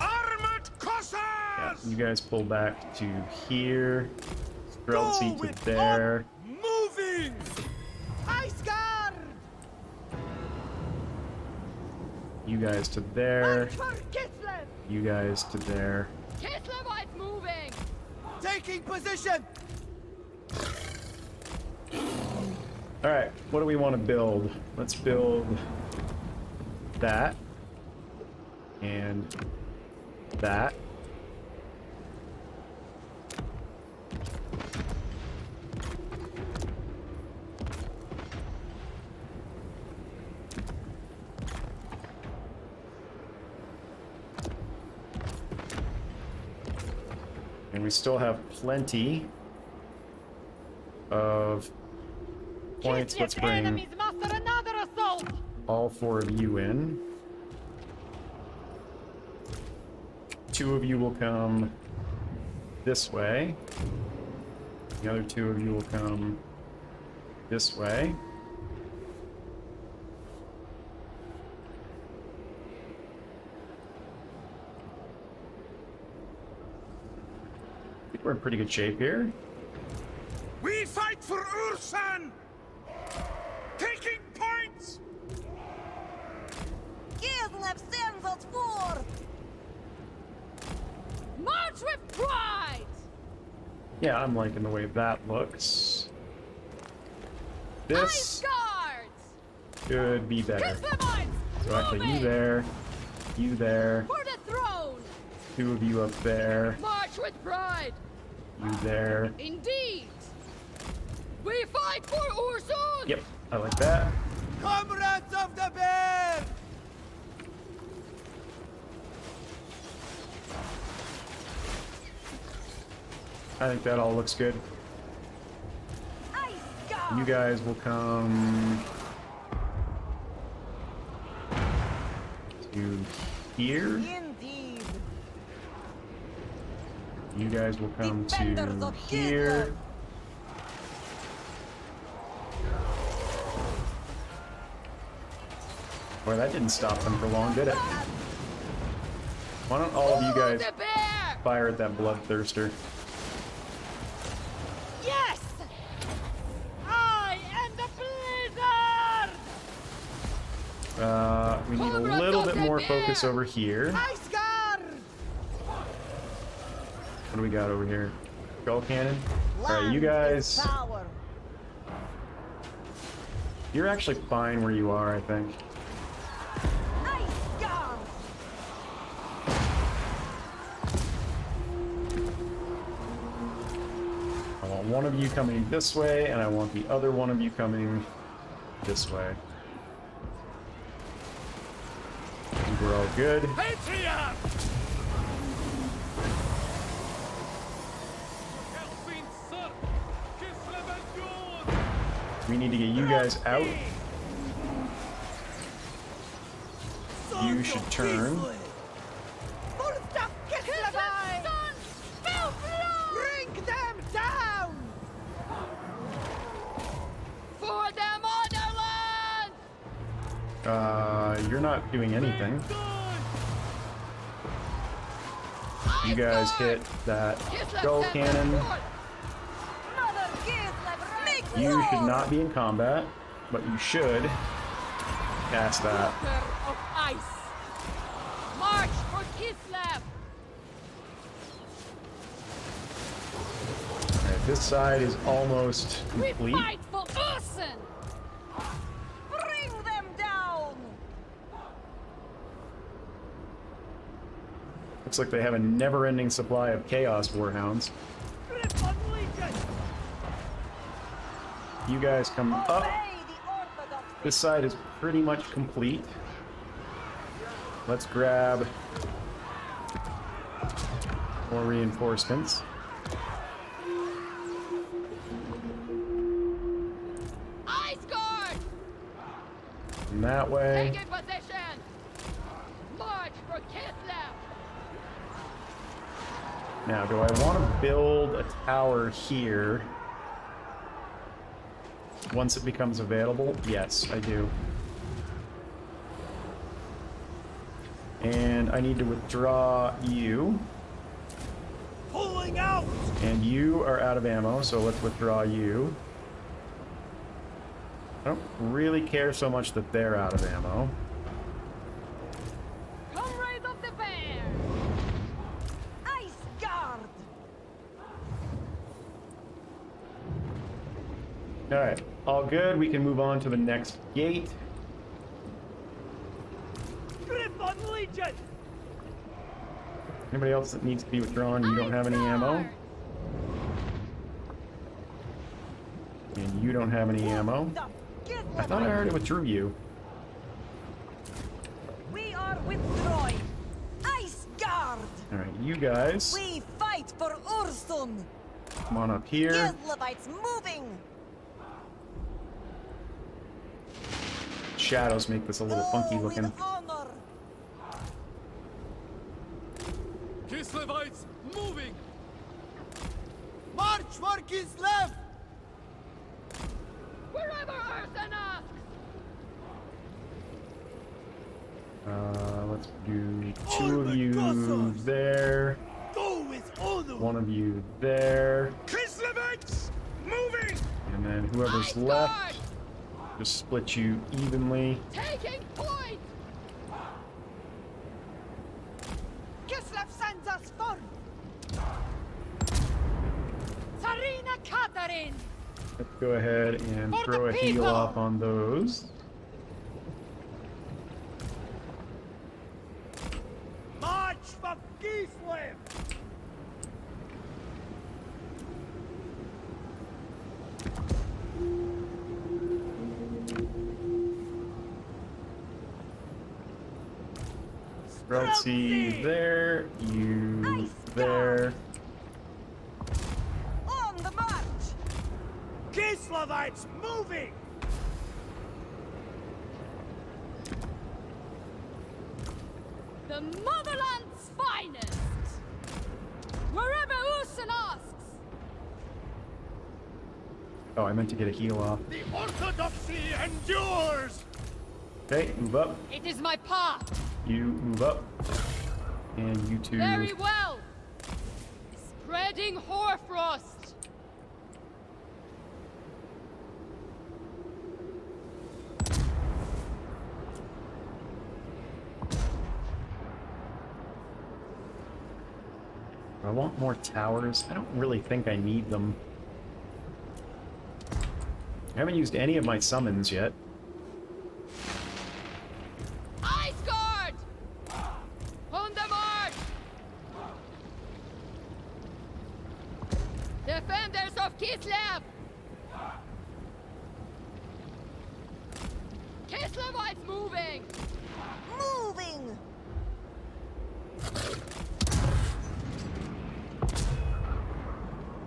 Armored Cossars! Yeah, you guys pull back to here. Streltsy to with there. Moving! Ice Guard! You guys to there. March for Kislev! You guys to there. Kislevites moving! Taking position! Alright, what do we want to build? Let's build that. And that. And we still have plenty of points. Let's bring enemies muster another assault! all 4 of you in. 2 of you will come this way. The other 2 of you will come this way. I think we're in pretty good shape here. We fight for Ursan! Taking points! Kislev sends us forth! March with pride! Yeah, I'm liking the way that looks. Ice This Guards! could be better. Kislevites! So actually, you moving! there, you there, For the throne! 2 of you up there, March with pride! you there. Indeed! We fight for Ursun! Yep, I like that. Comrades of the bear! I think that all looks good. Ice Guard! You guys will come to here. Indeed! You guys will come Defenders to of here. Kislev! Boy, that didn't stop them for long, did it? Why don't all of you guys The bear! fire at that bloodthirster? Yes! I am the blizzard! We need a little bit more focus over here. Ice guard! What do we got over here? Skull cannon? Alright, you Land guys, is power. you're actually fine where you are, I think. Ice guard! I want one of you coming this way, and I want the other one of you coming this way. I think we're all good. Patriot! We need to get you guys out. You should turn. Volta Kislevai! Bring them down! For the motherland! You're not doing anything. You guys hit that skull cannon. Mother Kislev, make You should war! not be in combat, but you should cast that. Water of ice! March for Kislev! Alright, this side is almost We complete. fight for Ursen! Bring them down! Looks like they have a never-ending supply of Chaos Warhounds. Griffon Legion! You guys come up. Obey the Orthodox. This side is pretty much complete. Let's grab more reinforcements. Ice guard! And that way. Take position! March for Kislev! Now, do I want to build a tower here once it becomes available? Yes, I do. And I need to withdraw you. Pulling out! And you are out of ammo, so let's withdraw you. I don't really care so much that they're out of ammo. Comrades of the bear! Ice guard! Alright, all good. We can move on to the next gate. Griffon Legion! Anybody else that needs to be withdrawn? You don't have any ammo. And you don't have any ammo. I thought I already withdrew you. We are withdrawing. Ice guard! Alright, you guys, We fight for Ursun! come on up here. Kislevites moving! Shadows make this a little funky looking. With honor! Kislevites moving! March for Kislev! Wherever Ursen asks! Let's do two of you there, Go with honor! one of you there, Kislevites moving! and then whoever's Ice left, guard! just split you evenly. Taking point! Kislev sends us forth! Tzarina Katarin! Let's go ahead and For the throw a heal people! off on those. March for Kislev! Streltsy there, you Ice there. On the march! Kislevites moving! The motherland's finest! Wherever Ursen asks! Oh, I meant to get a heal off. The Orthodoxy endures! Okay, move up. It is my path! You move up. And you two. Very well. Spreading hoarfrost. I want more towers. I don't really think I need them. I haven't used any of my summons yet. Ice Guard! On the march! Defenders of Kislev! Kislevites moving! Moving!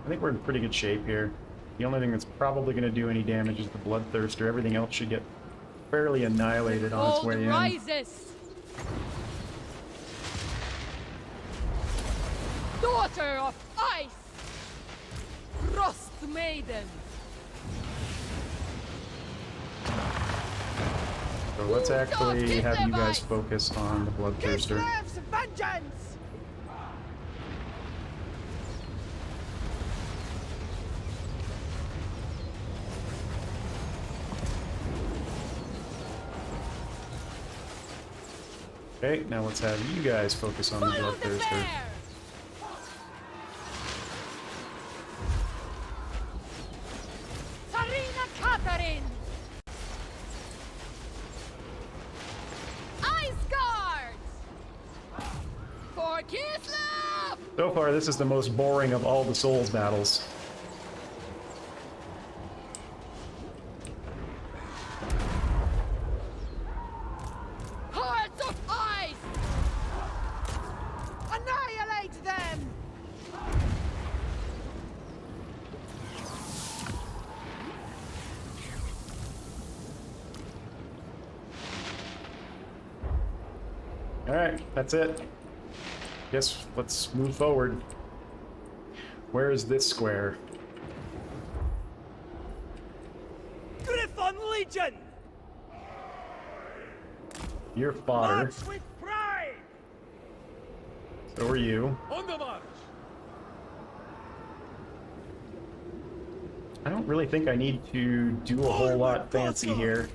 I think we're in pretty good shape here. The only thing that's probably going to do any damage is the Bloodthirster. Everything else should get fairly annihilated on its Cold way in. rises! Daughter of ice! Frost maiden! So let's actually have you guys focus on the Bloodthirster. Kislev's vengeance! Okay, now let's have you guys focus on the Follow the Bloodthirster. bear! Tzarina Katarin! Ice Guards! For Kislev! So far, this is the most boring of all the Souls battles. Hearts of ice! Annihilate them! Alright, that's it. Guess let's move forward. Where is this square? Griffon Legion! You're fodder. March with pride! So are you. On the march! I don't really think I need to do a whole lot fancy here.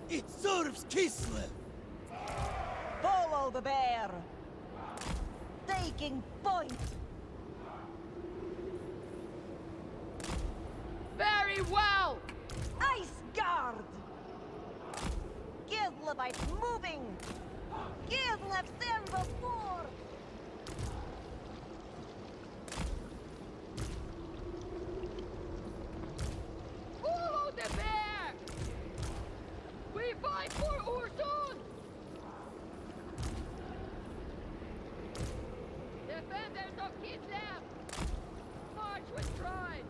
It serves Kislev! Follow the bear! Taking point! Very well! Ice Guard! Kislevite moving! Kislev send the sword! Follow the bear! We fight for Ursun! Defenders of Kislev! March with pride!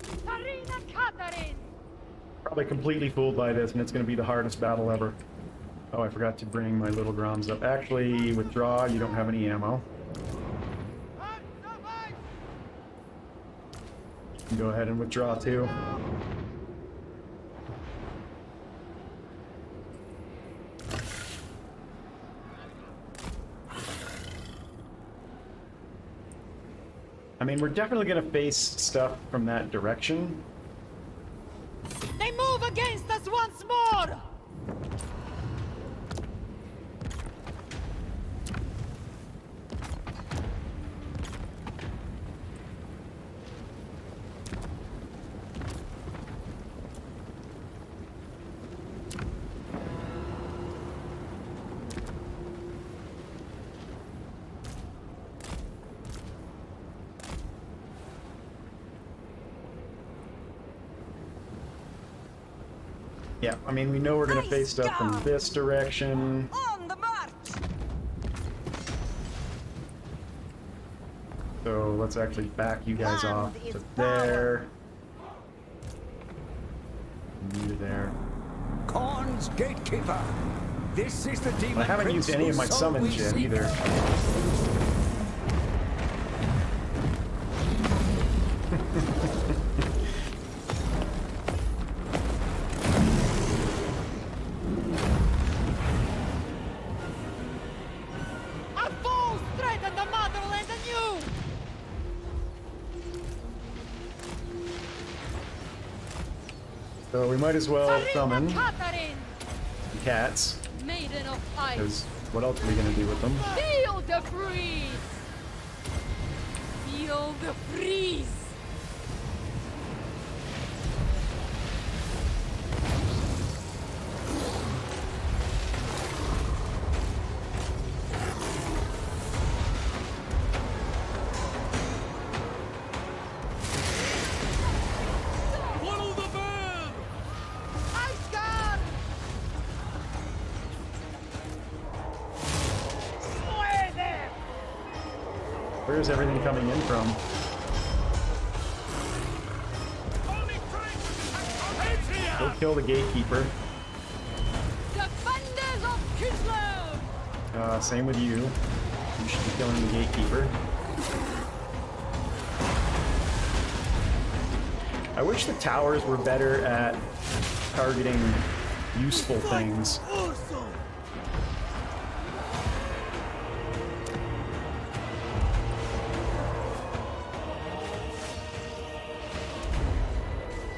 Tzarina Katarin! Probably completely fooled by this, and it's going to be the hardest battle ever. Oh, I forgot to bring my little Groms up. Actually, withdraw, you don't have any ammo. Hearts of ice! You can go ahead and withdraw too. I mean, we're definitely going to face stuff from that direction. They move against us once more! Yeah, I mean, we know we're going to face stuff from this direction. On the march! So let's actually back you guys Land off is to power. there. You there. Khorne's gatekeeper. This is the demon. I haven't prince used any of my whose soul summons we yet seek. either. So we might as well Tzarina summon Katarin, cats, maiden of ice. because what else are we gonna do with them? Feel the breeze. Feel the breeze. Follow the bird! Ice guard! Slay them! Where's everything coming in from? Go kill the gatekeeper. Defenders of Kislev. Same with you. You should be killing the gatekeeper. I wish the towers were better at targeting useful things. Awesome!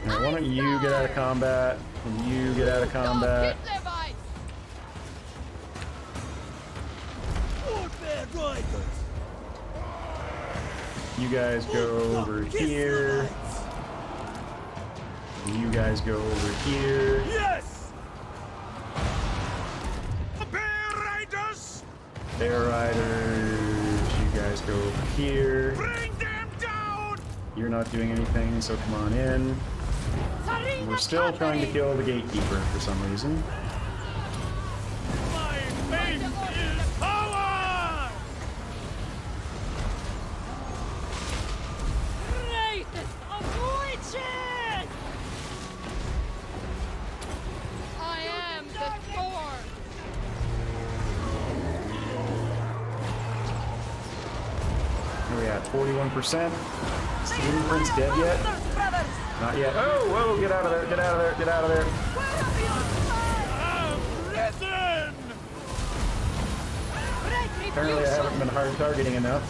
Now, why don't you get out of combat, and you get out of combat. Kislevite. Warfare riders! You guys go over here. And you guys go over here. Yes! Bear riders! Bear riders. You guys go over here. Bring them down! You're not doing anything, so come on in. Tzarina We're still trying to Katarin. kill the gatekeeper for some reason. My faith is power! Greatest of witches! I am the Thor. Where are we at? 41%. Is the Hidden Prince dead yet? Monsters, brothers! Not yet. Oh, whoa, get out of there, get out of there, get out of there. I've risen! Apparently I haven't been hard targeting enough.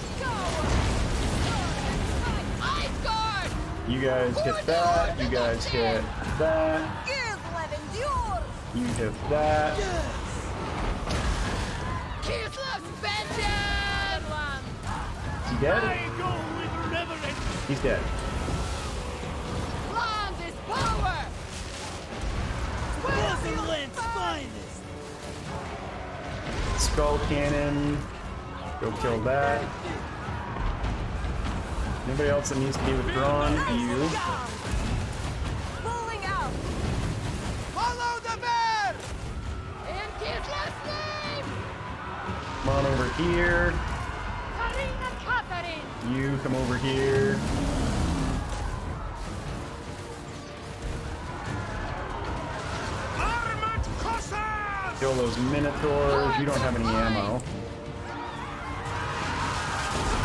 Ice guard! You guys hit that, you guys hit that, Kislev endures! you hit that. Kislev's vengeance! Is he dead? I go with reverence! He's dead. Land is power! Borderlands finest! Skull cannon. Go kill that. Anybody else that needs to be withdrawn? You. Pulling out! Follow the bear! In Kislev's name! Come on over here. Tzarina Katarin! You come over here. Armored Cossacks! Kill those minotaurs. You don't have any ammo.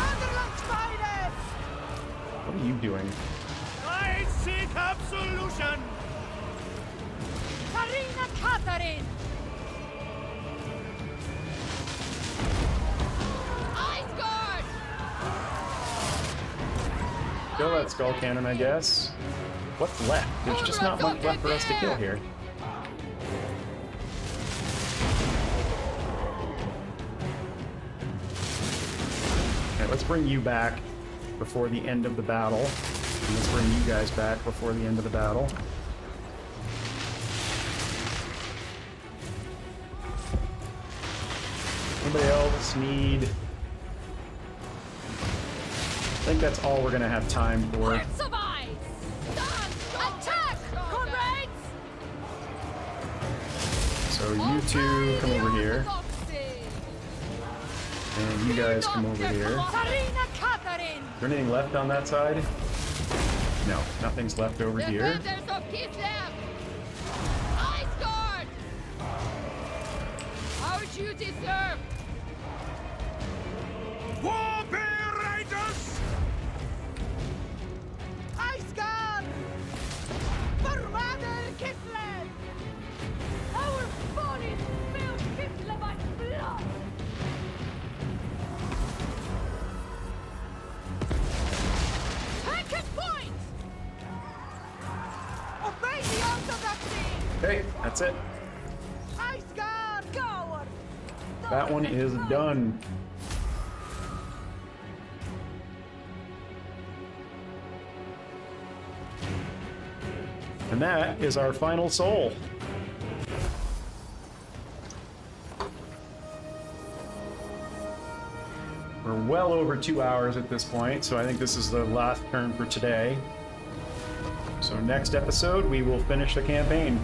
Underland finest! What are you doing? I seek absolution! Tzarina Katarin! Ice guard! Kill that skull cannon, I guess. What's left? There's just not much left for us to kill here. Okay, let's bring you back before the end of the battle. And let's bring you guys back before the end of the battle. Anybody else need... I think that's all we're gonna have time for. Hearts of ice! Done! Attack! Comrades! So you two come over here, and you guys come over here. Tzarina Katarin! Is there anything left on that side? No, nothing's left over here. Defenders of Kislev! Ice guard! Our duty, sir! War bear riders! Ice guard! Forward, Kislev! Our bodies spill Kislevite blood! Take a point! Obey the order That's it. Ice Guard! Coward! That one is done. And that is our final soul. We're well over 2 hours at this point, so I think this is the last turn for today. So next episode, we will finish the campaign.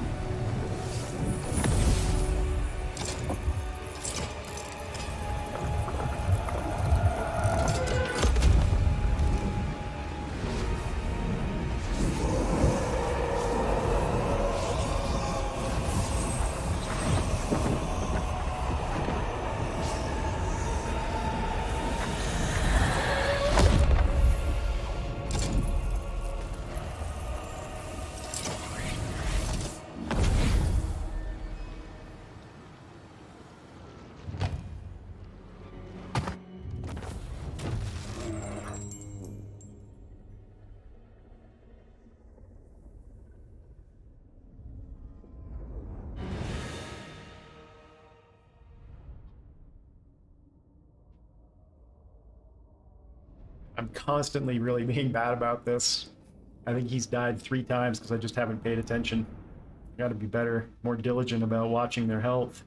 I'm constantly really being bad about this. I think he's died 3 times because I just haven't paid attention. Gotta be better, more diligent about watching their health.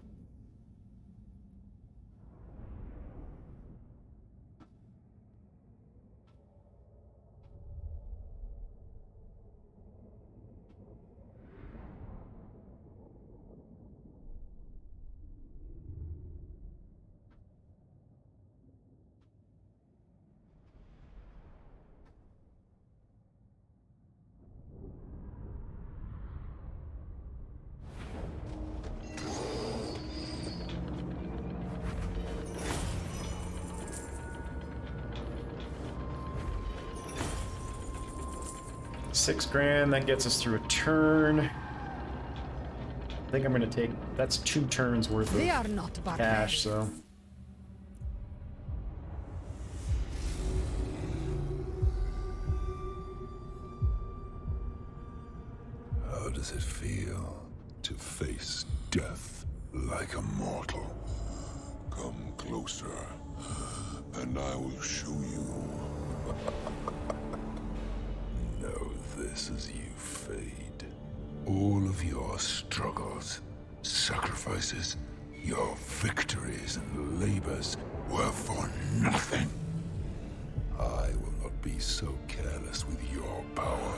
$6,000, that gets us through a turn. I think I'm gonna take, that's 2 turns worth They are of not cash, so. How does it feel to face death like a mortal? Come closer, and I will show you. Know this as you fade. All of your struggles, sacrifices, your victories and labors were for nothing. I will not be so careless with your power.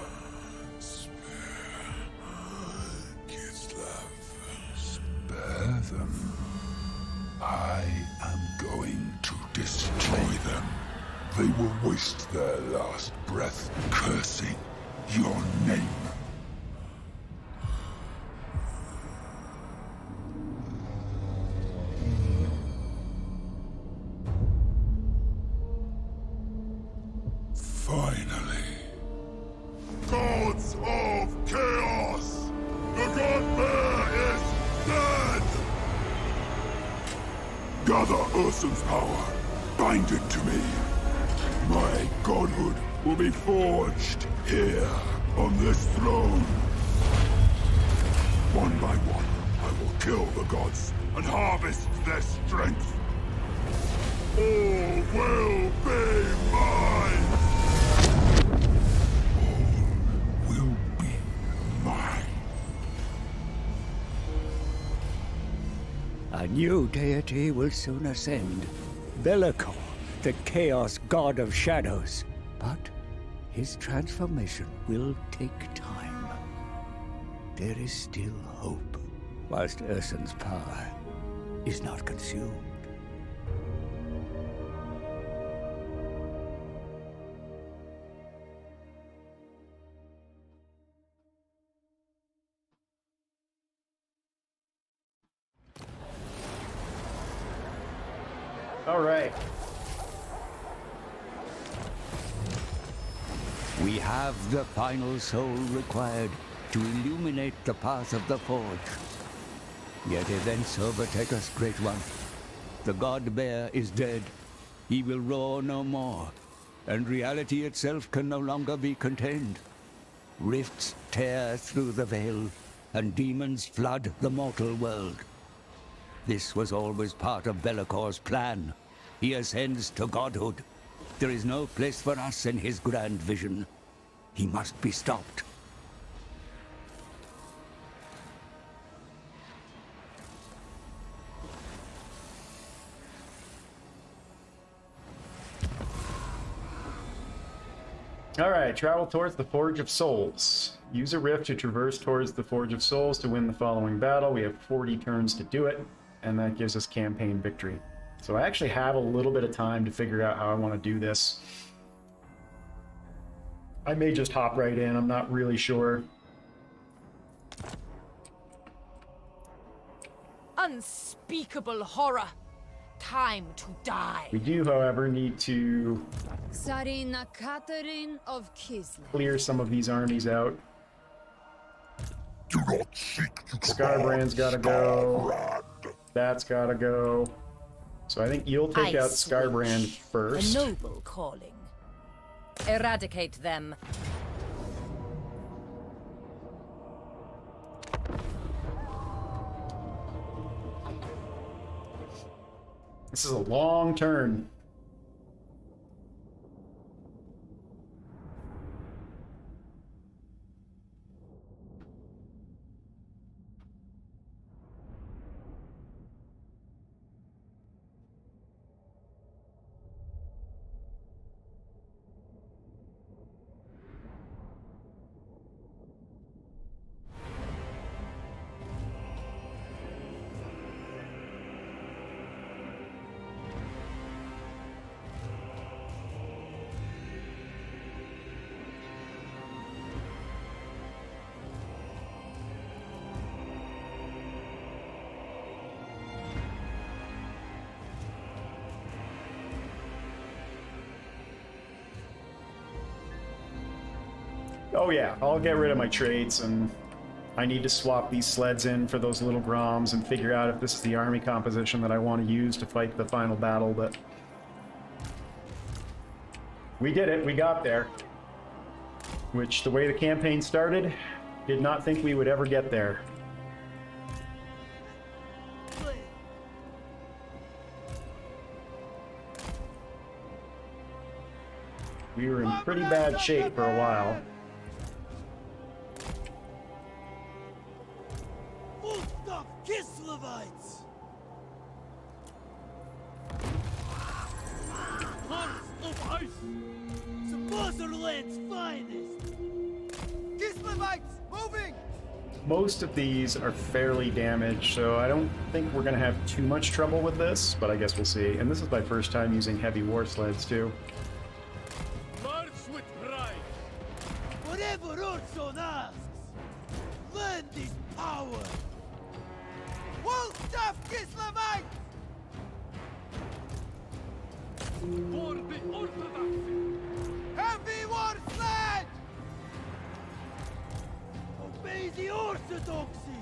Spare them. I am going to destroy them. They will waste their last breath cursing your name. Finally. Gods of Chaos! The God Bear is dead! Gather Ursun's power. Bind it to me. My godhood will be forged here on this throne. One by one, I will kill the gods and harvest their strength. All will be mine! All will be mine. A new deity will soon ascend. Bellicor, the Chaos God of Shadows. But his transformation will take time. There is still hope, whilst Ursun's power is not consumed. All right. We have the final soul required to illuminate the path of the Forge. Yet events overtake us, Great One. The God Bear is dead. He will roar no more, and reality itself can no longer be contained. Rifts tear through the veil, and demons flood the mortal world. This was always part of Be'lakor's plan. He ascends to godhood. There is no place for us in his grand vision. He must be stopped. Alright, travel towards the Forge of Souls. Use a rift to traverse towards the Forge of Souls to win the following battle. We have 40 turns to do it, and that gives us campaign victory. So I actually have a little bit of time to figure out how I want to do this. I may just hop right in, I'm not really sure. Unspeakable horror. Time to die. We do, however, need to Tzarina Katarin of Kislev. clear some of these armies out. Do not seek to Scarbrand's gotta go. That's gotta go. So I think you'll take out Scarbrand A first. noble calling. Eradicate them. This is a long turn. Oh yeah, I'll get rid of my traits, and I need to swap these sleds in for those little Groms and figure out if this is the army composition that I want to use to fight the final battle, but... we did it, we got there. Which, the way the campaign started, did not think we would ever get there. We were in pretty bad shape for a while. Wolf Kislevites! Hearts of ice! Swaziland's finest! Kislevites, moving! Most of these are fairly damaged, so I don't think we're going to have too much trouble with this, but I guess we'll see. And this is my first time using heavy war sleds, too. March with pride! Whatever Orson asks, land is power! Wolfstaff Kislevites! For the Orthodoxy! Heavy war sledge! Obey the Orthodoxy!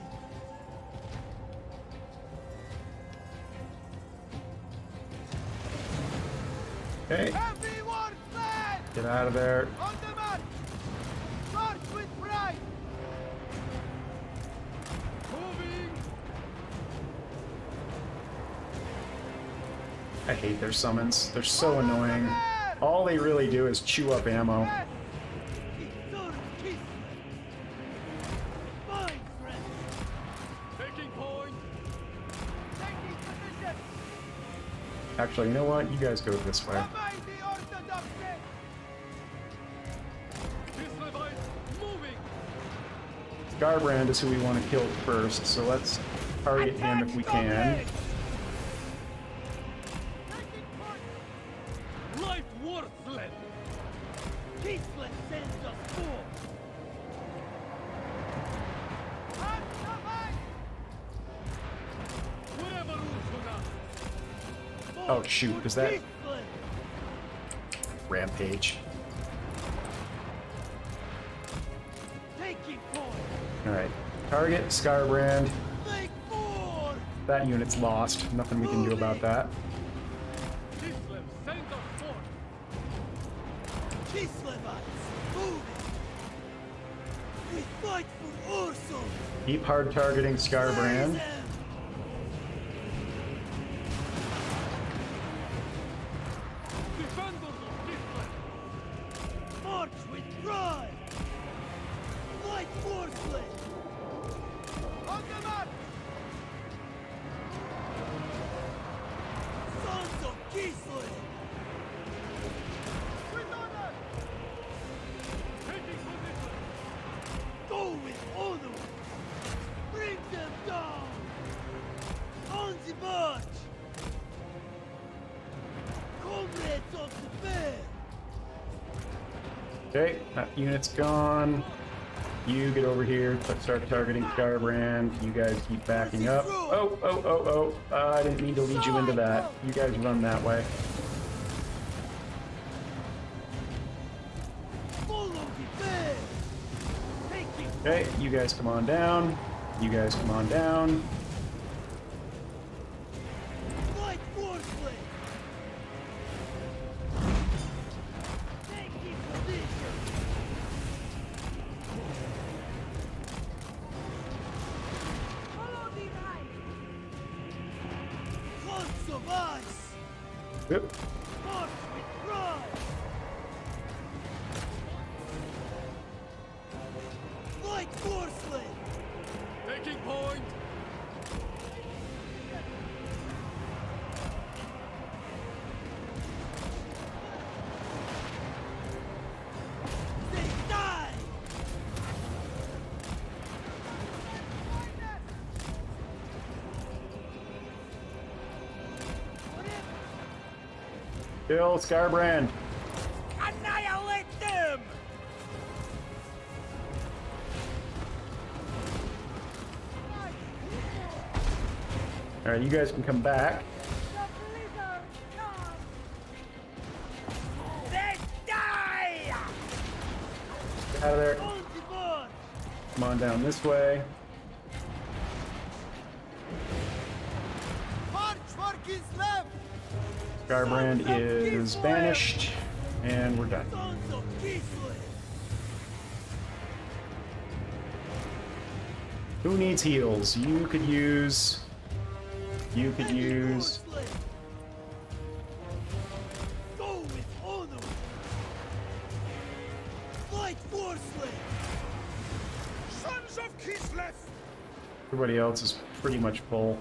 Okay, Heavy war sledge! get out of there. On the march! March with pride! Moving! I hate their summons. They're so annoying. All they really do is chew up ammo. Fine, friend! Taking point! Taking position! Actually, you know what? You guys go this way. Obey the Orthodoxy! Kislevites moving! Scarbrand is who we want to kill first, so let's target him if we can. Taking point! Light worthless! Peaceless sends us forth! Hands behind! Whatever Ursula! Oh shoot, is that Peaceless! Rampage? Taking point! Alright, target Scarbrand. Make more! That unit's lost. Nothing we can do about that. Kislev, send us forth! Kislevites, moving! We fight for Ursul! Keep hard targeting Scarbrand. March with pride! Fight forcefully! On the march! Sons of Kislev! With honor! Taking position! Go with honor! Bring them down! On the march! Comrades of the fair! Okay, that unit's gone. You get over here, start targeting Scarbrand. You guys keep backing up. Oh. I didn't mean to lead you into that. You guys run that way. Follow the bear! Taking Okay, you guys come on down. You guys come on down. fight forcefully! Taking position! Follow the right! Clots of ice! Yep. March with pride! Fight forcefully! Taking point. They die! Kill Scarbrand. Annihilate them! Alright, you guys can come back. They die! Get out of there. On the march! Come on down this way. March for Kislev! Scarbrand is banished, and we're done. Sons of Kislev! Who needs heals? You could use. You could use. Forcefully! Go with honor! Fight forcefully! Sons of Kislev! Everybody else is pretty much full.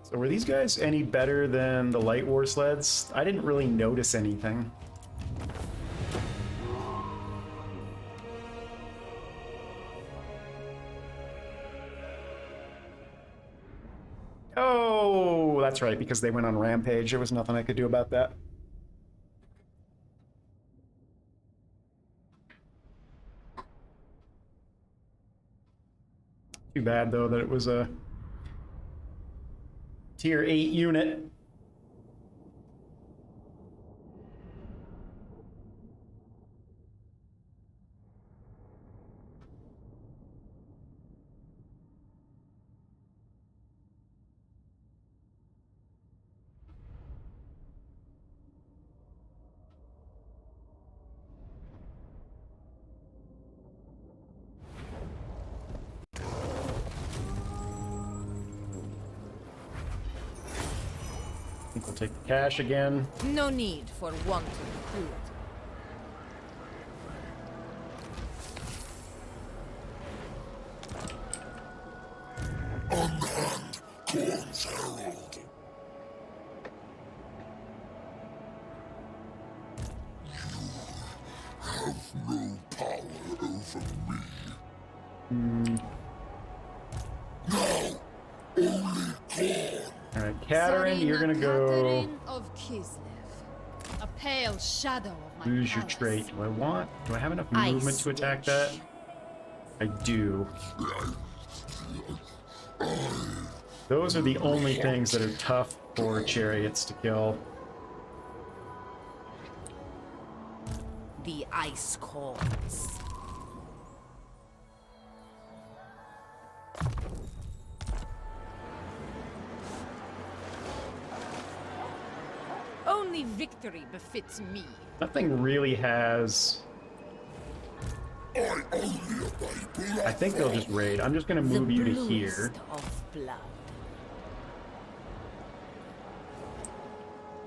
So were these guys any better than the light war sleds? I didn't really notice anything. Oh, that's right, because they went on rampage. There was nothing I could do about that. Too bad, though, that it was a Tier 8 unit. I think we'll take the cash again. No need for wanton cruelty. Unhand Corn's Herald. You have no power over me. Now Alright, Katarin, you're gonna go Katarin of Kislev, a pale shadow of my lose your palace. trait. Do I have enough movement to attack that? I do. Those are the only things that are tough for chariots to kill. The ice calls. Only victory befits me. Nothing really has... I think they'll just raid. I'm just gonna move you to here. Of blood.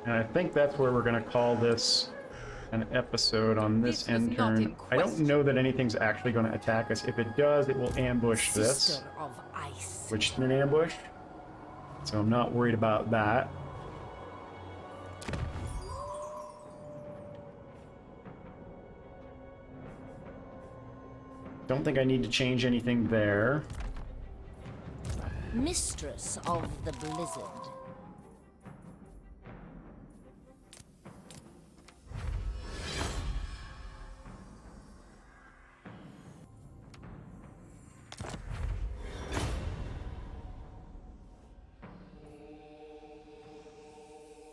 And I think that's where we're gonna call this an episode on this end turn. I don't know that anything's actually gonna attack us. If it does, it will ambush this, Sister of ice. which is an ambush. So I'm not worried about that. Don't think I need to change anything there. Mistress of the blizzard.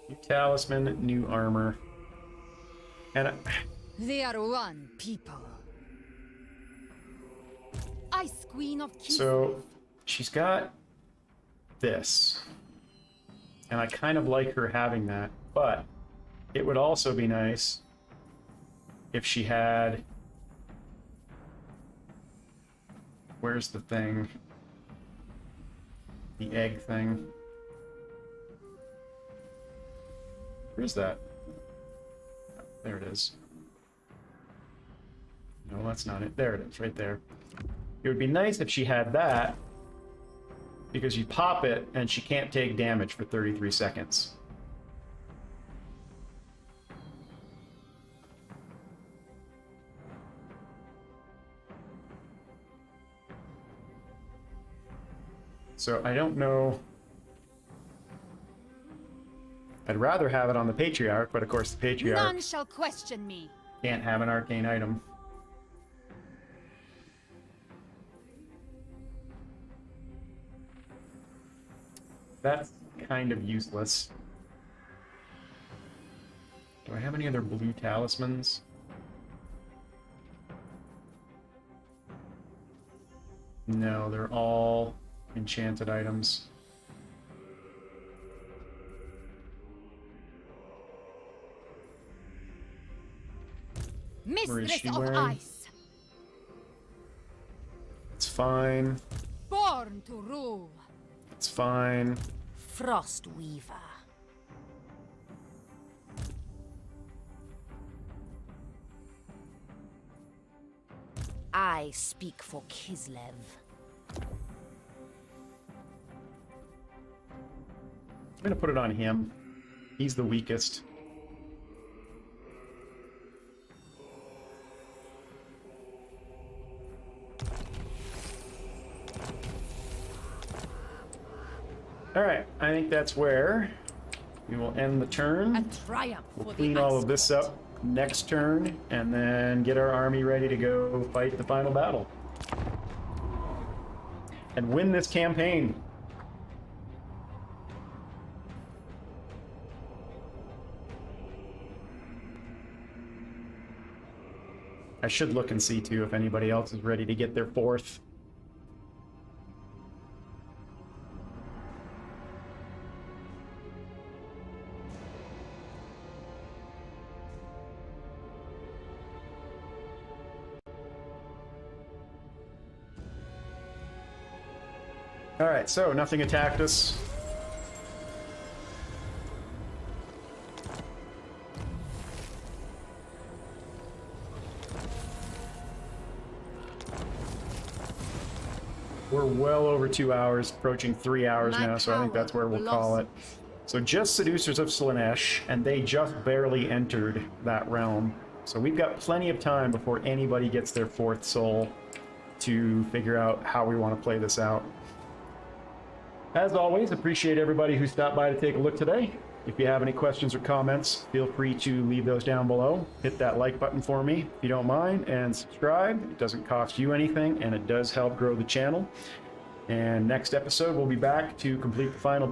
New talisman, new armor. And They are one people. Ice Queen of Kislev. so she's got this. And I kind of like her having that, but it would also be nice if she had... Where's the thing? The egg thing. Where's that? Oh, there it is. No, that's not it. There it is, right there. It would be nice if she had that, because you pop it and she can't take damage for 33 seconds. So I don't know. I'd rather have it on the Patriarch, but of course the Patriarch None shall question me. can't have an arcane item. That's kind of useless. Do I have any other blue talismans? No, they're all enchanted items. Where is Mistress she of wearing? Ice. It's fine. Born to rule. It's fine. Frost Weaver. I speak for Kislev. I'm gonna put it on him. He's the weakest. Alright, I think that's where we will end the turn. A triumph We'll for clean the all Ice of this Court. up next turn, and then get our army ready to go fight the final battle. And win this campaign. I should look and see too if anybody else is ready to get their fourth. Alright, so nothing attacked us. We're well over 2 hours, approaching 3 hours My now, so I think that's where we'll call it. So just Seducers of Slaanesh, and they just barely entered that realm. So we've got plenty of time before anybody gets their fourth soul to figure out how we want to play this out. As always, appreciate everybody who stopped by to take a look today. If you have any questions or comments, feel free to leave those down below. Hit that like button for me if you don't mind, and subscribe. It doesn't cost you anything, and it does help grow the channel. And next episode, we'll be back to complete the final